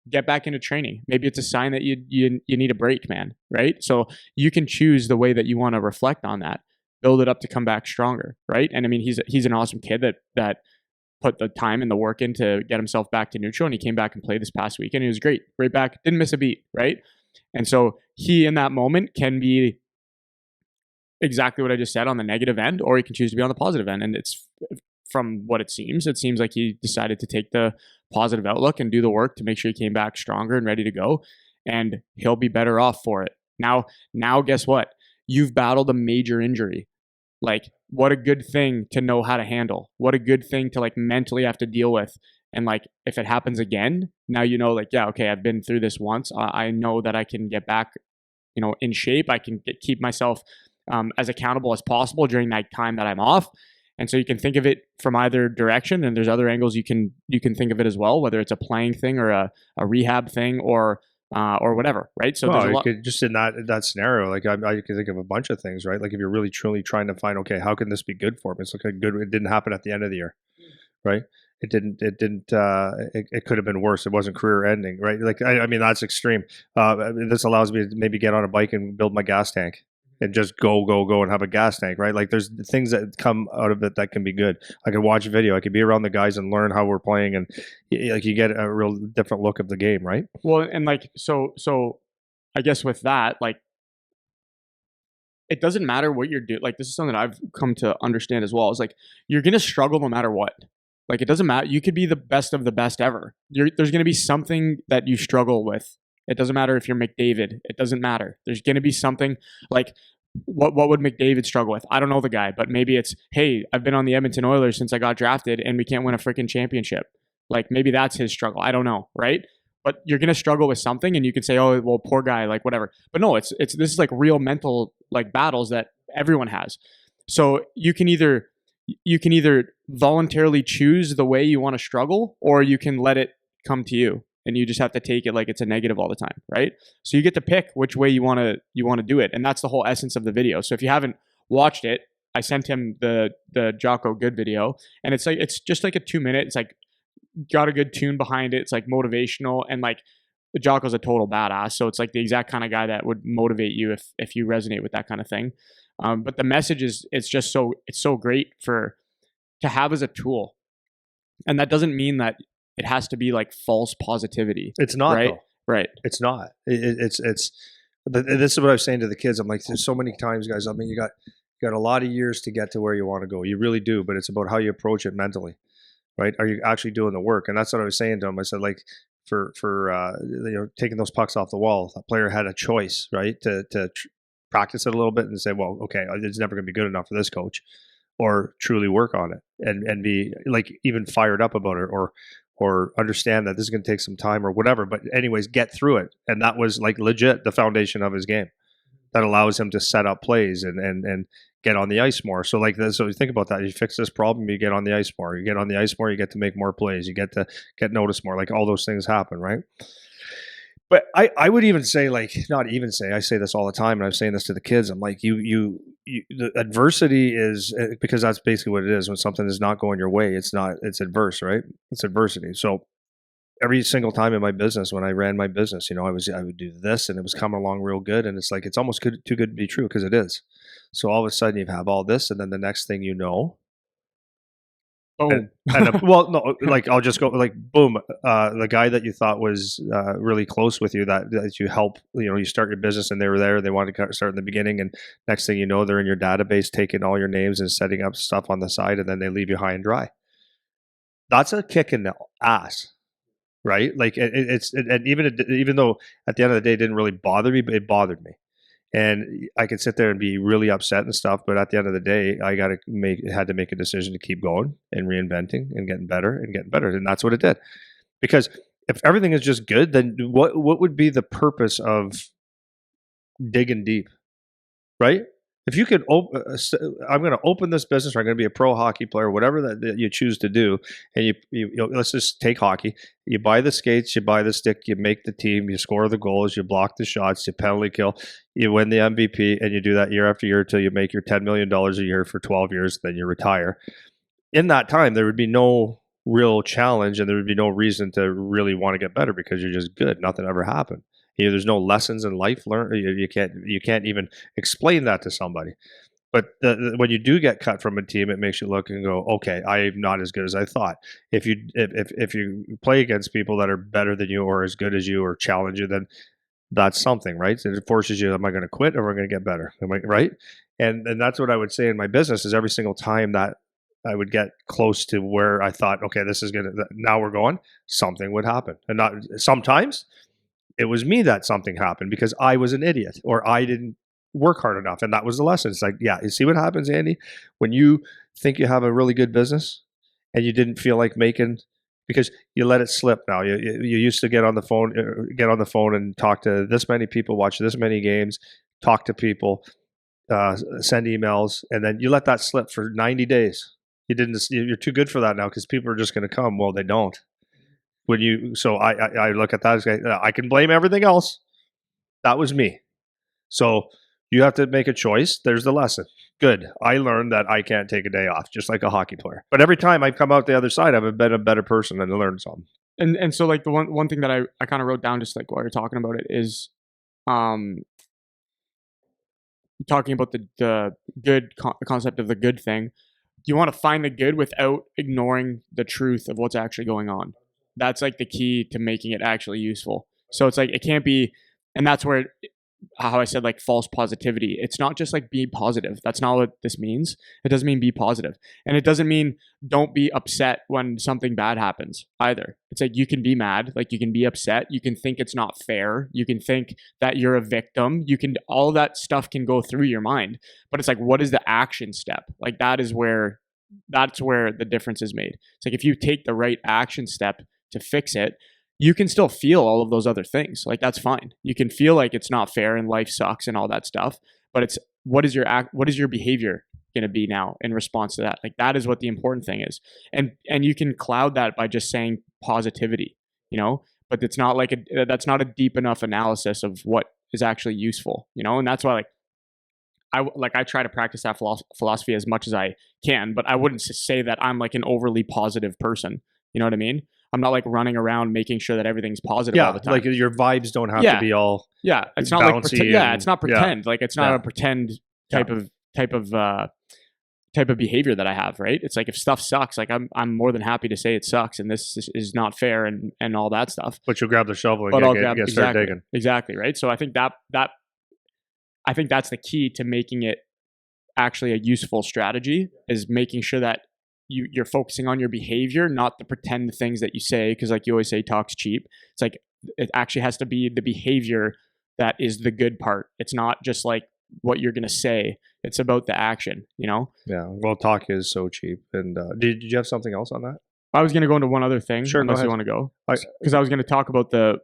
get back into training. Maybe it's a sign that you need a break, man, right? So you can choose the way that you want to reflect on that, build it up to come back stronger, right? And I mean, he's an awesome kid that put the time and the work in to get himself back to neutral, and he came back and played this past weekend. He was great, right back, didn't miss a beat, right? And so he in that moment can be exactly what I just said on the negative end, or he can choose to be on the positive end. And it's from what it seems like he decided to take the positive outlook and do the work to make sure he came back stronger and ready to go. And he'll be better off for it. Now, guess what? You've battled a major injury. Like, what a good thing to know how to handle. What a good thing to like mentally have to deal with. And like, if it happens again, now you know, like, yeah, okay, I've been through this once. I know that I can get back, in shape. I can keep myself as accountable as possible during that time that I'm off. And so you can think of it from either direction, and there's other angles you can think of it as well, whether it's a playing thing or a rehab thing or whatever, right? So there's a Well, you lot. could just in that scenario, like I could think of a bunch of things, right? Like if you're really truly trying to find, okay, how can this be good for me? It's like a good. It didn't happen at the end of the year, right? It didn't. It didn't. It could have been worse. It wasn't career ending, right? Like I mean, that's extreme. This allows me to maybe get on a bike and build my gas tank and just go and have a gas tank, right? Like there's things that come out of it that can be good. I could watch a video. I could be around the guys and learn how we're playing, and like you get a real different look of the game, right? Well, and like so I guess with that, like it doesn't matter what you're doing. Like this is something that I've come to understand as well. Is like you're gonna struggle no matter what. Like it doesn't matter. You could be the best of the best ever. There's gonna be something that you struggle with. It doesn't matter if you're McDavid. It doesn't matter. There's gonna be something like what would McDavid struggle with? I don't know the guy, but maybe it's, hey, I've been on the Edmonton Oilers since I got drafted and we can't win a freaking championship. Like maybe that's his struggle. I don't know, right? But you're gonna struggle with something, and you can say, "Oh, well, poor guy," like whatever. But no, it's this is like real mental like battles that everyone has. So you can either voluntarily choose the way you want to struggle, or you can let it come to you, and you just have to take it like it's a negative all the time, right? So you get to pick which way you want to do it, and that's the whole essence of the video. So if you haven't watched it, I sent him the Jocko Good video, and it's just like a 2 minute. It's like got a good tune behind it. It's like motivational, and like Jocko's a total badass. So it's like the exact kind of guy that would motivate you if you resonate with that kind of thing. But the message is it's so great to have as a tool, and that doesn't mean that it has to be like false positivity. It's not right, though. right. It's not. It's. This is what I was saying to the kids. I'm like, there's so many times, guys. I mean, you got a lot of years to get to where you want to go. You really do, but it's about how you approach it mentally, right? Are you actually doing the work? And that's what I was saying to him. I said, like, for taking those pucks off the wall, a player had a choice, right, to practice it a little bit and say, well, okay, it's never going to be good enough for this coach, or truly work on it and be like even fired up about it, or understand that this is going to take some time or whatever. But anyways, get through it. And that was like legit the foundation of his game that allows him to set up plays and get on the ice more. So like this, so you think about that. You fix this problem, you get on the ice more. You get on the ice more, you get to make more plays. You get to get noticed more. Like all those things happen, right? But I would even say, like, not even say, I say this all the time, and I'm saying this to the kids. I'm like, the adversity is, because that's basically what it is. When something is not going your way, it's adverse, right? It's adversity. So every single time in my business, when I ran my business, I would do this, and it was coming along real good, and it's like it's almost too good to be true, because it is. So all of a sudden you have all this, and then the next thing you know, Boom. well, no, like I'll just go like boom. The guy that you thought was really close with you, that you help, you start your business, and they were there. They wanted to start in the beginning, and next thing you know, they're in your database, taking all your names and setting up stuff on the side, and then they leave you high and dry. That's a kick in the ass, right? Like and even though at the end of the day it didn't really bother me, but it bothered me. And I could sit there and be really upset and stuff, but at the end of the day, I had to make a decision to keep going and reinventing and getting better, and that's what it did. Because if everything is just good, then what would be the purpose of digging deep, right? If you could, I'm going to open this business, or I'm going to be a pro hockey player, whatever that you choose to do, and let's just take hockey. You buy the skates, you buy the stick, you make the team, you score the goals, you block the shots, you penalty kill, you win the MVP, and you do that year after year until you make your $10 million a year for 12 years, then you retire. In that time, there would be no real challenge, and there would be no reason to really want to get better because you're just good. Nothing ever happened. There's no lessons in life learned. You can't even explain that to somebody. But when you do get cut from a team, it makes you look and go, okay, I'm not as good as I thought. If you play against people that are better than you or as good as you or challenge you, then that's something, right? So it forces you, am I going to quit or am I going to get better? Am I right? And that's what I would say in my business is every single time that I would get close to where I thought, okay, this is going to, now we're going, something would happen. And not sometimes it was me that something happened because I was an idiot or I didn't work hard enough. And that was the lesson. It's like, yeah, you see what happens, Andy, when you think you have a really good business and you didn't feel like making, because you let it slip now. You used to get on the phone and talk to this many people, watch this many games, talk to people, send emails, and then you let that slip for 90 days. You're too good for that now because people are just going to come. Well, they don't. So I look at that as I can blame everything else. That was me. So you have to make a choice. There's the lesson. Good. I learned that I can't take a day off, just like a hockey player. But every time I've come out the other side, I've been a better person and learned something. And so like the one thing that I kind of wrote down just like while you're talking about it is talking about the good concept of the good thing. You want to find the good without ignoring the truth of what's actually going on. That's like the key to making it actually useful. So it's like it can't be, and that's where how I said like false positivity. It's not just like be positive. That's not what this means. It doesn't mean be positive. And it doesn't mean don't be upset when something bad happens either. It's like you can be mad, like you can be upset, you can think it's not fair, you can think that you're a victim, you can, all that stuff can go through your mind. But it's like, what is the action step? Like that's where the difference is made. It's like if you take the right action step to fix it, you can still feel all of those other things. Like that's fine. You can feel like it's not fair and life sucks and all that stuff, but it's what is your behavior going to be now in response to that? Like that is what the important thing is. And you can cloud that by just saying positivity, but it's not like that's not a deep enough analysis of what is actually useful, and that's why I try to practice that philosophy as much as I can, but I wouldn't say that I'm like an overly positive person. You know what I mean? I'm not like running around making sure that everything's positive all the time. Like your vibes don't have to be all it's not like it's not pretend. Like it's not a pretend type of behavior that I have, right? It's like if stuff sucks, like I'm more than happy to say it sucks and this is not fair and all that stuff. But you'll grab the shovel and start digging. Exactly, right? So I think that's the key to making it actually a useful strategy, is making sure that you're focusing on your behavior, not the pretend things that you say, because like you always say, talk's cheap. It's like it actually has to be the behavior that is the good part. It's not just like what you're going to say. It's about the action, Yeah. Well, talk is so cheap. And did you have something else on that? I was going to go into one other thing. Sure, unless you want to go. Because I was going to talk about the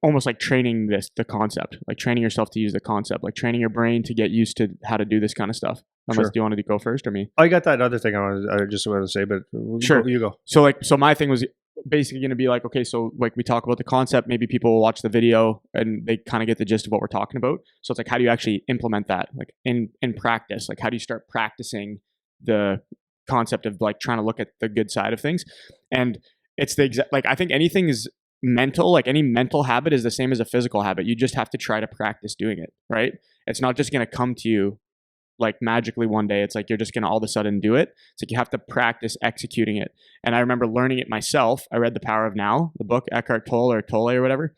almost like training the concept, like training yourself to use the concept, like training your brain to get used to how to do this kind of stuff. Unless, do you want to go first or me? I got that other thing I just wanted to say, but sure, you go. So my thing was basically going to be like, okay, so like we talk about the concept, maybe people will watch the video and they kind of get the gist of what we're talking about. So it's like, how do you actually implement that, like in practice? Like, how do you start practicing the concept of like trying to look at the good side of things? And it's the exact, like I think anything is mental, like any mental habit is the same as a physical habit. You just have to try to practice doing it, right? It's not just going to come to you like magically one day. It's like you're just going to all of a sudden do it. It's like you have to practice executing it. And I remember learning it myself. I read The Power of Now, the book, Eckhart Tolle or whatever.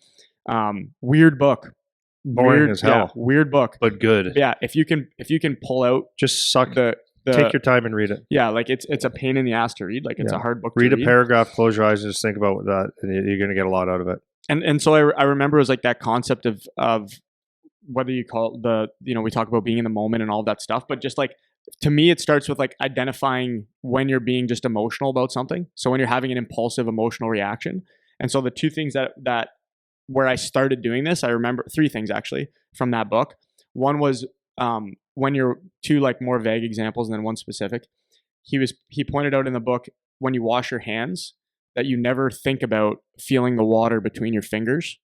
Weird book. Boring as hell. Yeah, weird book. But good. Yeah, if you can pull out, just suck take your time and read it. Yeah, like it's a pain in the ass to read. Like it's a hard book to read. Read a paragraph, close your eyes and just think about that, and you're going to get a lot out of it. And so I remember it was like that concept of whether you call it we talk about being in the moment and all that stuff, but just like, to me, it starts with like identifying when you're being just emotional about something. So when you're having an impulsive emotional reaction. And so the two things that where I started doing this, I remember three things actually from that book. One was when you're two like more vague examples and then one specific. He pointed out in the book, when you wash your hands, that you never think about feeling the water between your fingers.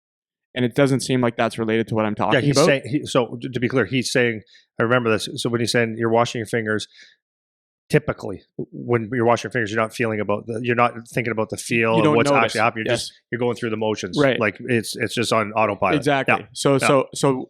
And it doesn't seem like that's related to what I'm talking about. So to be clear, he's saying, I remember this. So when he's saying you're washing your fingers, typically when you're washing your fingers, you're not you're not thinking about the feel You of don't what's notice. actually happening. Yes. You're going through the motions. Right. Like it's just on autopilot. Exactly. Yeah. So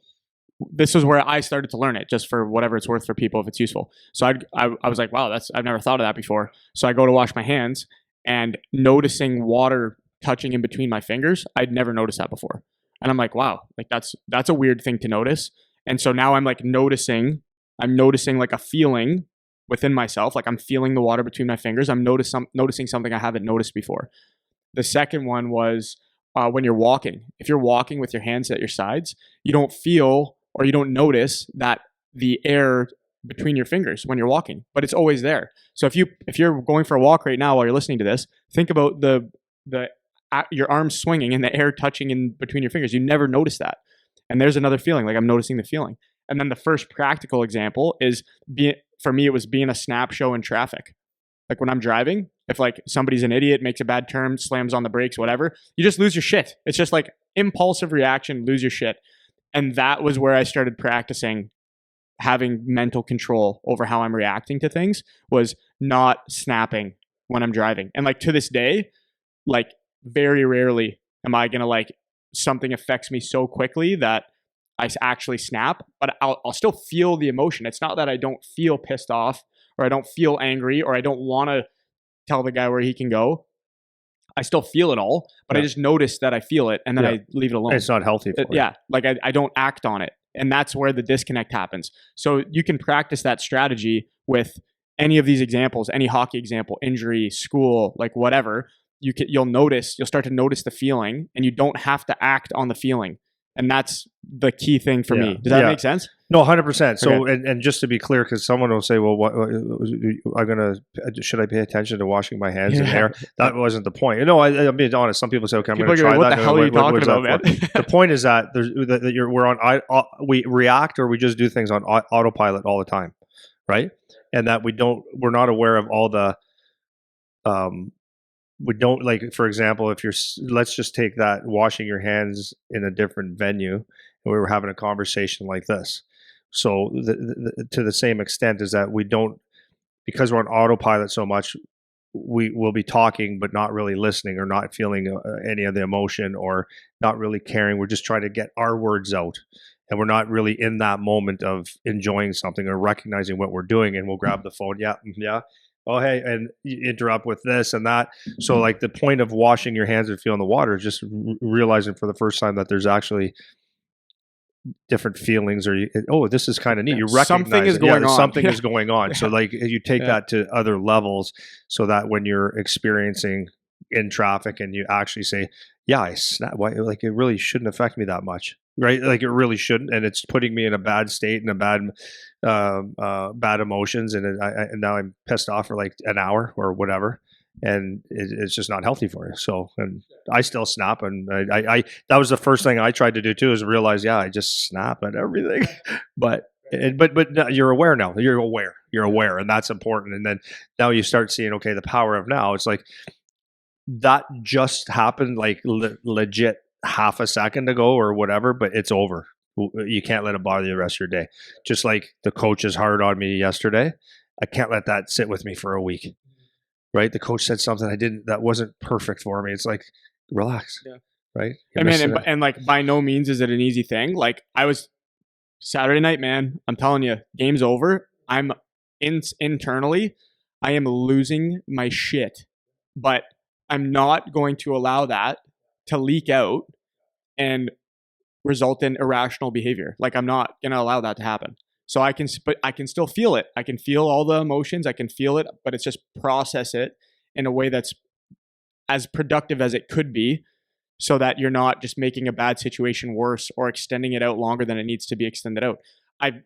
this is where I started to learn it, just for whatever it's worth for people if it's useful. So I was like, wow, I've never thought of that before. So I go to wash my hands and noticing water touching in between my fingers. I'd never noticed that before. And I'm like, wow, like that's a weird thing to notice. And so now I'm like noticing like a feeling within myself. Like I'm feeling the water between my fingers. I'm noticing something I haven't noticed before. The second one was when you're walking. If you're walking with your hands at your sides, you don't feel or you don't notice that the air between your fingers when you're walking, but it's always there. So if you're going for a walk right now while you're listening to this, think about your arms swinging and the air touching in between your fingers. You never notice that. And there's another feeling, like I'm noticing the feeling. And then the first practical example is for me, it was being a snap show in traffic. Like when I'm driving, if like somebody's an idiot, makes a bad turn, slams on the brakes, whatever, you just lose your shit. It's just like impulsive reaction, lose your shit. And that was where I started practicing having mental control over how I'm reacting to things, was not snapping when I'm driving. And like to this day, like very rarely am I going to like something affects me so quickly that I actually snap, but I'll still feel the emotion. It's not that I don't feel pissed off or I don't feel angry or I don't want to tell the guy where he can go. I still feel it all, but I just notice that I feel it and then I leave it alone. It's not healthy for you. Yeah. Like I don't act on it. And that's where the disconnect happens. So you can practice that strategy with any of these examples, any hockey example, injury, school, like whatever. You'll start to notice the feeling and you don't have to act on the feeling. And that's the key thing for me. Does that make sense? No, 100%. So, Okay. and just to be clear, because someone will say, well, should I pay attention to washing my hands in there? That wasn't the point. No, I'm being honest. Some people say, okay, I'm going to try that. What the hell are you talking about, man? The point is that we react or we just do things on autopilot all the time, right? And that we're not aware of all the, we don't, like, for example, let's just take that washing your hands in a different venue and we were having a conversation like this. So to the same extent is that we don't, because we're on autopilot so much, we will be talking but not really listening or not feeling any of the emotion or not really caring. We're just trying to get our words out and we're not really in that moment of enjoying something or recognizing what we're doing, and we'll grab the phone. Yeah. Oh, hey, and you interrupt with this and that. So like the point of washing your hands and feeling the water is just realizing for the first time that there's actually different feelings, or this is kind of neat. You recognize something is going on. Something is going on. So like you take that to other levels, so that when you're experiencing in traffic and you actually say, yeah, I snap, like it really shouldn't affect me that much, right? Like it really shouldn't, and it's putting me in a bad state and a bad emotions, and and now I'm pissed off for like an hour or whatever, and it's just not healthy for you. So, and I still snap, and I that was the first thing I tried to do too, is realize, I just snap at everything, but no, you're aware now. You're aware, and that's important. And then now you start seeing, okay, the power of now. It's like that just happened, like legit half a second ago or whatever, but it's over. You can't let it bother you the rest of your day. Just like the coach is hard on me yesterday, I can't let that sit with me for a week. Right? The coach said something that wasn't perfect for me. It's like, relax. Yeah. Right? And like by no means is it an easy thing. Like I was Saturday night, man, I'm telling you, game's over. I'm internally, I am losing my shit, but I'm not going to allow that to leak out and result in irrational behavior. Like I'm not going to allow that to happen. So I can still feel it. I can feel all the emotions. I can feel it, but it's just process it in a way that's as productive as it could be, so that you're not just making a bad situation worse or extending it out longer than it needs to be extended out.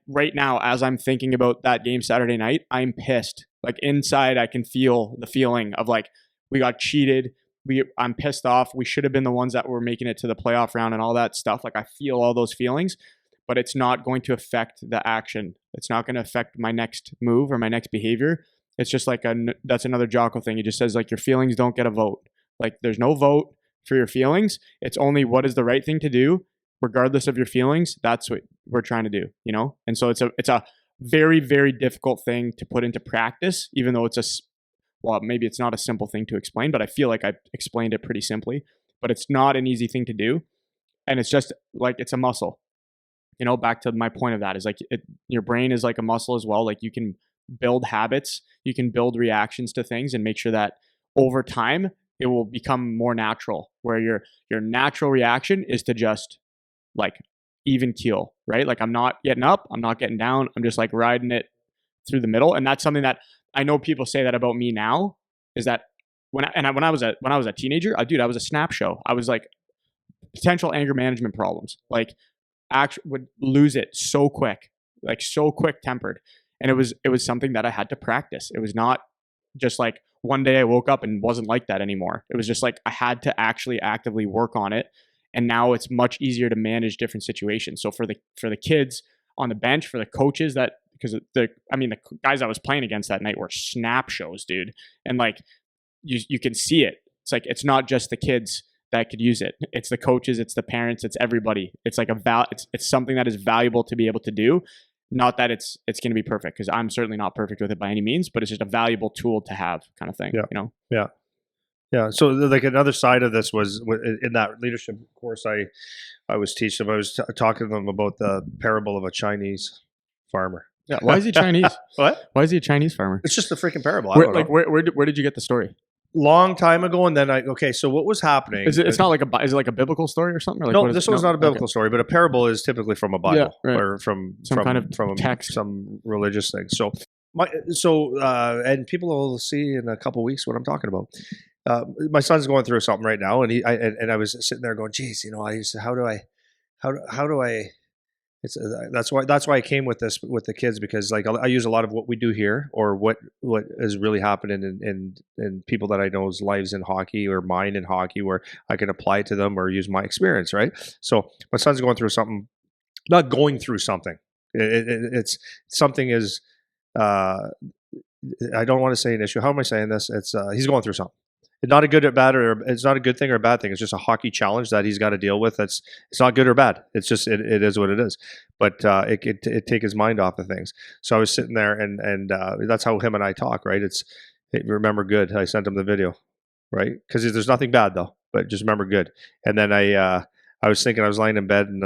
Right now, as I'm thinking about that game Saturday night, I'm pissed. Like inside, I can feel the feeling of like, we got cheated. I'm pissed off. We should have been the ones that were making it to the playoff round and all that stuff. Like I feel all those feelings, but it's not going to affect the action. It's not going to affect my next move or my next behavior. It's just like that's another Jocko thing. He just says like your feelings don't get a vote. Like there's no vote for your feelings. It's only what is the right thing to do, regardless of your feelings. That's what we're trying to do, you know? And so it's a very, very difficult thing to put into practice, even though well, maybe it's not a simple thing to explain, but I feel like I explained it pretty simply. But it's not an easy thing to do. And it's just like, it's a muscle. Back to my point of that is like, your brain is like a muscle as well. Like, you can build habits, you can build reactions to things and make sure that over time it will become more natural, where your natural reaction is to just like even keel, right? Like, I'm not getting up, I'm not getting down, I'm just like riding it through the middle. And that's something that I know people say that about me now, is that when I was a teenager, I was a snap show. I was like, potential anger management problems, like would lose it so quick, like so quick tempered. And it was something that I had to practice. It was not just like one day I woke up and wasn't like that anymore. It was just like I had to actually actively work on it. And now it's much easier to manage different situations. So for the kids on the bench, for the coaches, because the guys I was playing against that night were snap shows, dude. And like, you can see it. It's like, it's not just the kids that could use it. It's the coaches, it's the parents, it's everybody. It's like it's something that is valuable to be able to do. Not that it's going to be perfect, because I'm certainly not perfect with it by any means, but it's just a valuable tool to have, kind of thing. Yeah. Yeah. So like another side of this was in that leadership course I was teaching them, I was talking to them about the parable of a Chinese farmer. Yeah. Why is he Chinese? What? Why is he a Chinese farmer? It's just a freaking parable. I don't know. Where did you get the story? Long time ago, and then so what was happening? Is it like a biblical story or something? Or like, no, this one's not a biblical story, but a parable is typically from a Bible, or from kind of text, some religious thing. So and people will see in a couple of weeks what I'm talking about. My son's going through something right now, and I was sitting there going, "Geez, how do I?" That's why I came with this with the kids, because like I use a lot of what we do here, or what is really happening in people that I know's lives in hockey, or mine in hockey, where I can apply it to them or use my experience, right? So my son's going through something, not going through something. It's something is. I don't want to say an issue. How am I saying this? It's he's going through something. It's not a good or bad, or it's not a good thing or a bad thing. It's just a hockey challenge that he's got to deal with. It's not good or bad. It's just it is what it is. But it take his mind off of things. So I was sitting there, and that's how him and I talk, right? Remember good. I sent him the video, right? Because there's nothing bad though, but just remember good. And then I was thinking, I was lying in bed, and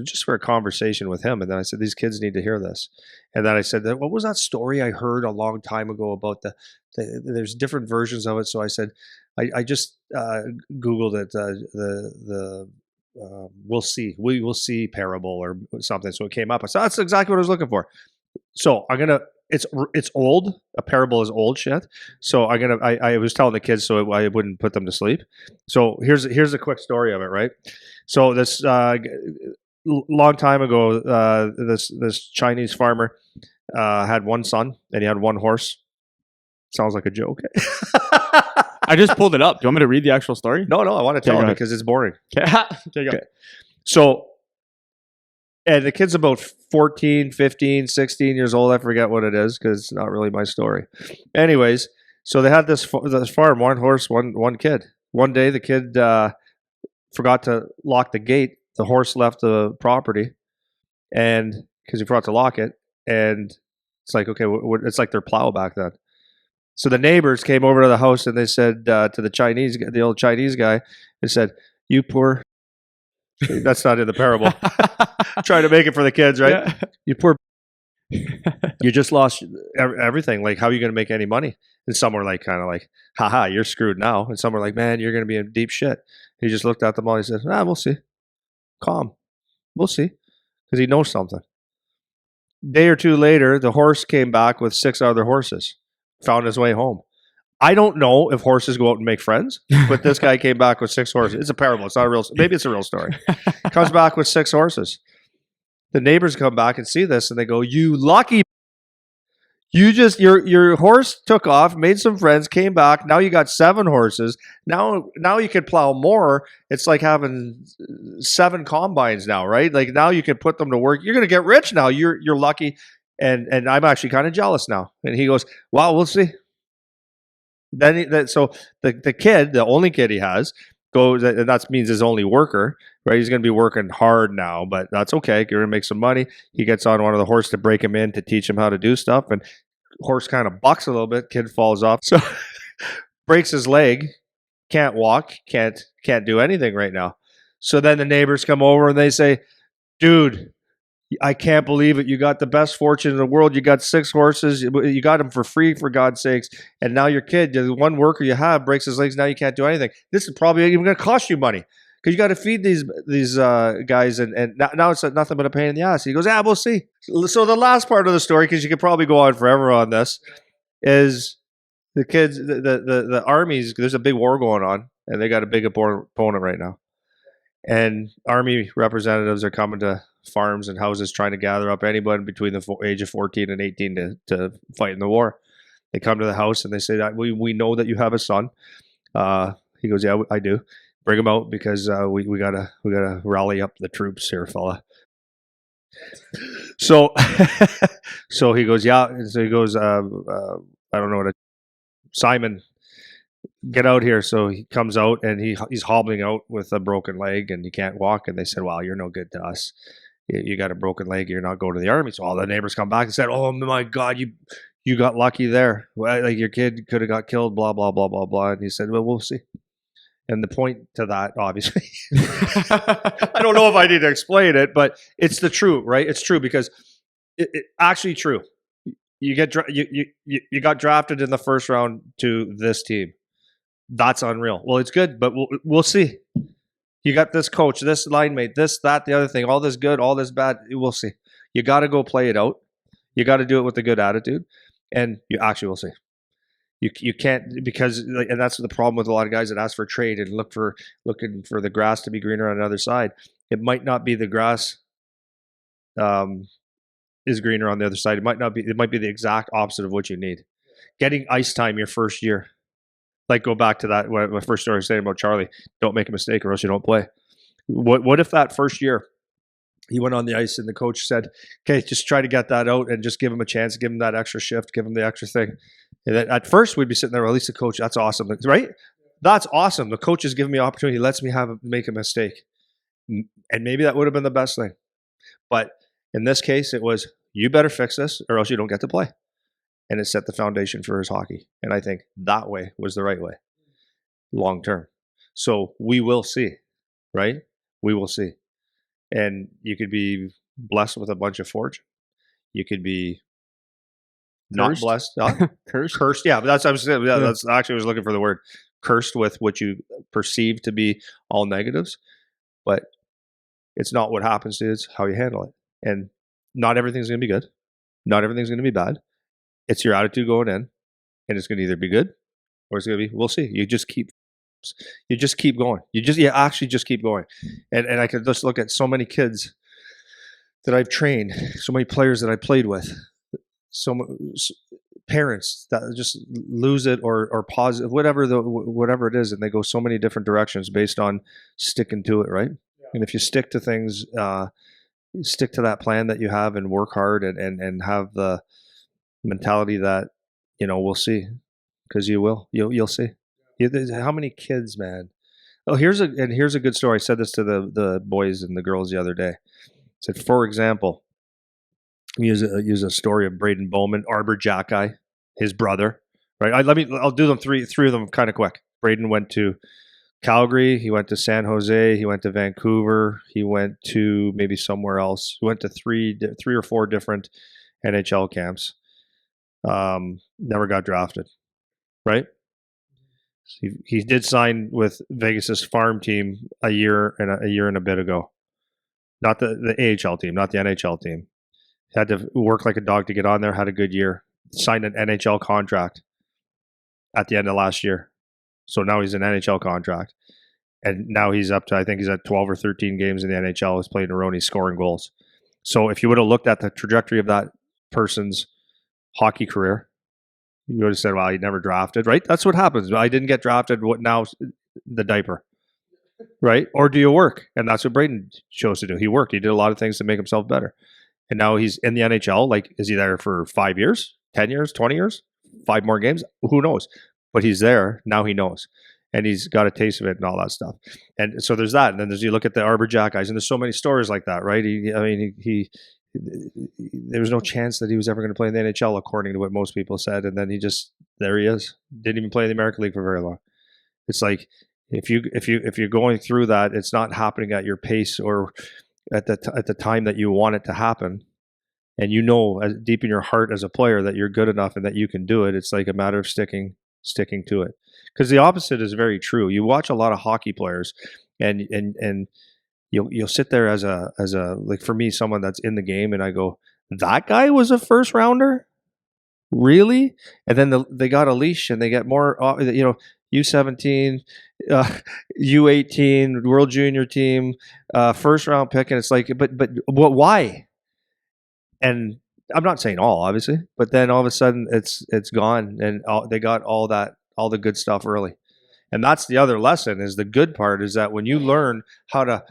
just for a conversation with him, and then I said, these kids need to hear this. And then I said, what was that story I heard a long time ago about there's different versions of it. So I said, I just Googled it, we will see parable or something. So it came up. I said, that's exactly what I was looking for. So it's old. A parable is old shit. So I was telling the kids so I wouldn't put them to sleep. So here's a quick story of it, right? So this long time ago, this Chinese farmer had one son, and he had one horse. Sounds like a joke. I just pulled it up. Do you want me to read the actual story? No, I want to tell it because it's boring. Okay. So, and the kid's about 14, 15, 16 years old. I forget what it is because it's not really my story. Anyways, so they had this farm, one horse, one kid. One day the kid forgot to lock the gate. The horse left the property, and because he forgot to lock it, and it's like, okay, it's like their plow back then. So the neighbors came over to the house, and they said to the old Chinese guy, they said, "You poor." That's not in the parable. Trying to make it for the kids, right? Yeah. You poor. You just lost everything. Like, how are you going to make any money? And some were like, kind of like, haha, you're screwed now. And some were like, man, you're going to be in deep shit. He just looked at them all. He said, we'll see. Calm. We'll see. Because he knows something. Day or two later, the horse came back with 6 other horses, found his way home. I don't know if horses go out and make friends, but this guy came back with 6 horses. It's a parable. It's not a real. Maybe it's a real story. Comes back with 6 horses. The neighbors come back and see this, and they go, "You lucky! Your horse took off, made some friends, came back. Now you got 7 horses. Now you can plow more. It's like having 7 combines now, right? Like now you can put them to work. You're going to get rich now. You're lucky." And I'm actually kind of jealous now. And he goes, "Well, we'll see." So the kid, the only kid he has, goes, and that means his only worker, right? He's going to be working hard now, but that's okay. You're going to make some money. He gets on one of the horse to break him in to teach him how to do stuff, and horse kind of bucks a little bit. Kid falls off, so breaks his leg. Can't walk. Can't do anything right now. So then the neighbors come over and they say, "Dude, I can't believe it. You got the best fortune in the world. You got 6 horses. You got them for free, for God's sakes. And now your kid, the one worker you have, breaks his legs. Now you can't do anything. This is probably even going to cost you money because you got to feed these guys. And now it's nothing but a pain in the ass." He goes, "Yeah, we'll see." So the last part of the story, because you could probably go on forever on this, is the kids, the armies. There's a big war going on, and they got a big opponent right now. And army representatives are coming to farms and houses trying to gather up anyone between the age of 14 and 18 to fight in the war. They come to the house and they say, we know that you have a son. He goes, "Yeah, I do. Bring him out because we gotta rally up the troops here, fella." So so he goes, "Yeah." So he goes, "I don't know what Simon, get out here." So he comes out and he's hobbling out with a broken leg and he can't walk. And they said, "Well, you're no good to us. You got a broken leg. You're not going to the army." So all the neighbors come back and said, "Oh my God, you got lucky there. Well, like your kid could have got killed, blah, blah, blah, blah, blah." And he said, "Well, we'll see." And the point to that, obviously, I don't know if I need to explain it, but it's the truth, right? It's true because it actually true. You got drafted in the first round to this team. That's unreal. Well, it's good, but we'll see. You got this coach, this line mate, this, that, the other thing, all this good, all this bad. We'll see. You got to go play it out. You got to do it with a good attitude, and you actually will see. You can't, because, and that's the problem with a lot of guys that ask for trade and looking for the grass to be greener on the other side. It might not be the grass is greener on the other side. It might not be. It might be the exact opposite of what you need. Getting ice time your first year. Like, go back to that, what my first story was saying about Charlie. Don't make a mistake or else you don't play. What if that first year he went on the ice and the coach said, "Okay, just try to get that out and just give him a chance, give him that extra shift, give him the extra thing." And then at first we'd be sitting there, "Well, at least the coach, that's awesome," right? That's awesome. The coach is giving me opportunity. He lets me make a mistake. And maybe that would have been the best thing. But in this case, it was, you better fix this or else you don't get to play. And it set the foundation for his hockey. And I think that way was the right way, long term. So we will see, right? We will see. And you could be blessed with a bunch of fortune. You could be not blessed. Cursed. Yeah, but that's what I was saying. Yeah, that's actually, I was looking for the word. Cursed with what you perceive to be all negatives. But it's not what happens to you, it's how you handle it. And not everything's going to be good. Not everything's going to be bad. It's your attitude going in, and it's going to either be good or it's going to be, we'll see. You just keep going. You actually just keep going. And I could just look at so many kids that I've trained, so many players that I played with, parents that just lose it or pause it, whatever it is, and they go so many different directions based on sticking to it, right? Yeah. And if you stick to things, stick to that plan that you have and work hard and have the mentality that, we'll see, because you'll see. How many kids, man? Oh, here's a good story. I said this to the boys and the girls the other day. I said, for example, use a story of Braden Bowman, Arbor Jack guy, his brother, right? I'll do them three of them kind of quick. Braden went to Calgary, he went to San Jose, he went to Vancouver, he went to maybe somewhere else. He went to three or four different NHL camps. Never got drafted, right? He did sign with Vegas's farm team a year and a bit ago. Not the AHL team, not the NHL team. Had to work like a dog to get on there, had a good year. Signed an NHL contract at the end of last year. So now he's an NHL contract. And now he's up to, I think he's at 12 or 13 games in the NHL. He's playing around, he's scoring goals. So if you would have looked at the trajectory of that person's hockey career, you would have said, "Well, he never drafted," right? That's what happens. I didn't get drafted. What now? The diaper, right? Or do you work? And that's what Braden chose to do. He worked. He did a lot of things to make himself better. And now he's in the NHL. Like, is he there for 5 years, 10 years, 20 years, 5 more games? Who knows? But he's there. Now he knows. and he's got a taste of it and all that stuff. And so there's that. And then you look at the Arbor Jack guys, and there's so many stories like that, right? He there was no chance that he was ever going to play in the NHL, according to what most people said. And then there he is. Didn't even play in the American League for very long. It's like, if you're going through that, it's not happening at your pace or at the time that you want it to happen. And deep in your heart as a player that you're good enough and that you can do it. It's like a matter of sticking to it. Because the opposite is very true. You watch a lot of hockey players, and you'll sit there as a like, for me, someone that's in the game, and I go, that guy was a first rounder, really? And then they got a leash and they get more, U17, U18, World Junior Team, first round pick, and it's like, but why? And I'm not saying all, obviously, but then all of a sudden it's gone, and they got all the good stuff early. And that's the other lesson, is the good part is that when you learn how to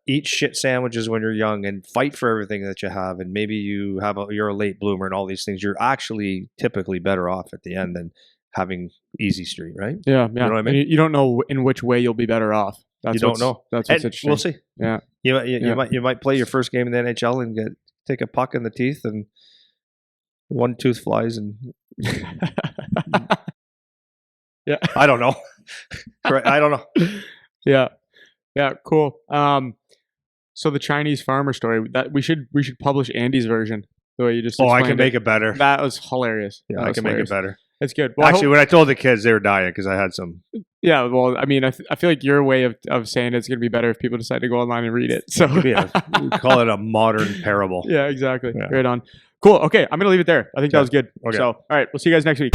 eat shit sandwiches when you're young and fight for everything that you have, and maybe you're a late bloomer and all these things, you're actually typically better off at the end than having easy street, right? Yeah. You know what I mean? You don't know in which way you'll be better off. You don't know. That's what's interesting. We'll see. Yeah. You might play your first game in the NHL and take a puck in the teeth and one tooth flies and yeah. I don't know. I don't know. Yeah. Cool. So the Chinese farmer story, that we should publish Andy's version, the way you just I can make it better. That was hilarious. Yeah, I can make it better. It's good. Well, actually, when I told the kids, they were dying because I had some. Yeah, well, I mean, I feel like your way of saying it's going to be better if people decide to go online and read it. So we call it a modern parable. Yeah, exactly. Yeah. Right on. Cool. Okay, I'm going to leave it there. I think that was good. Okay. So, all right, we'll see you guys next week.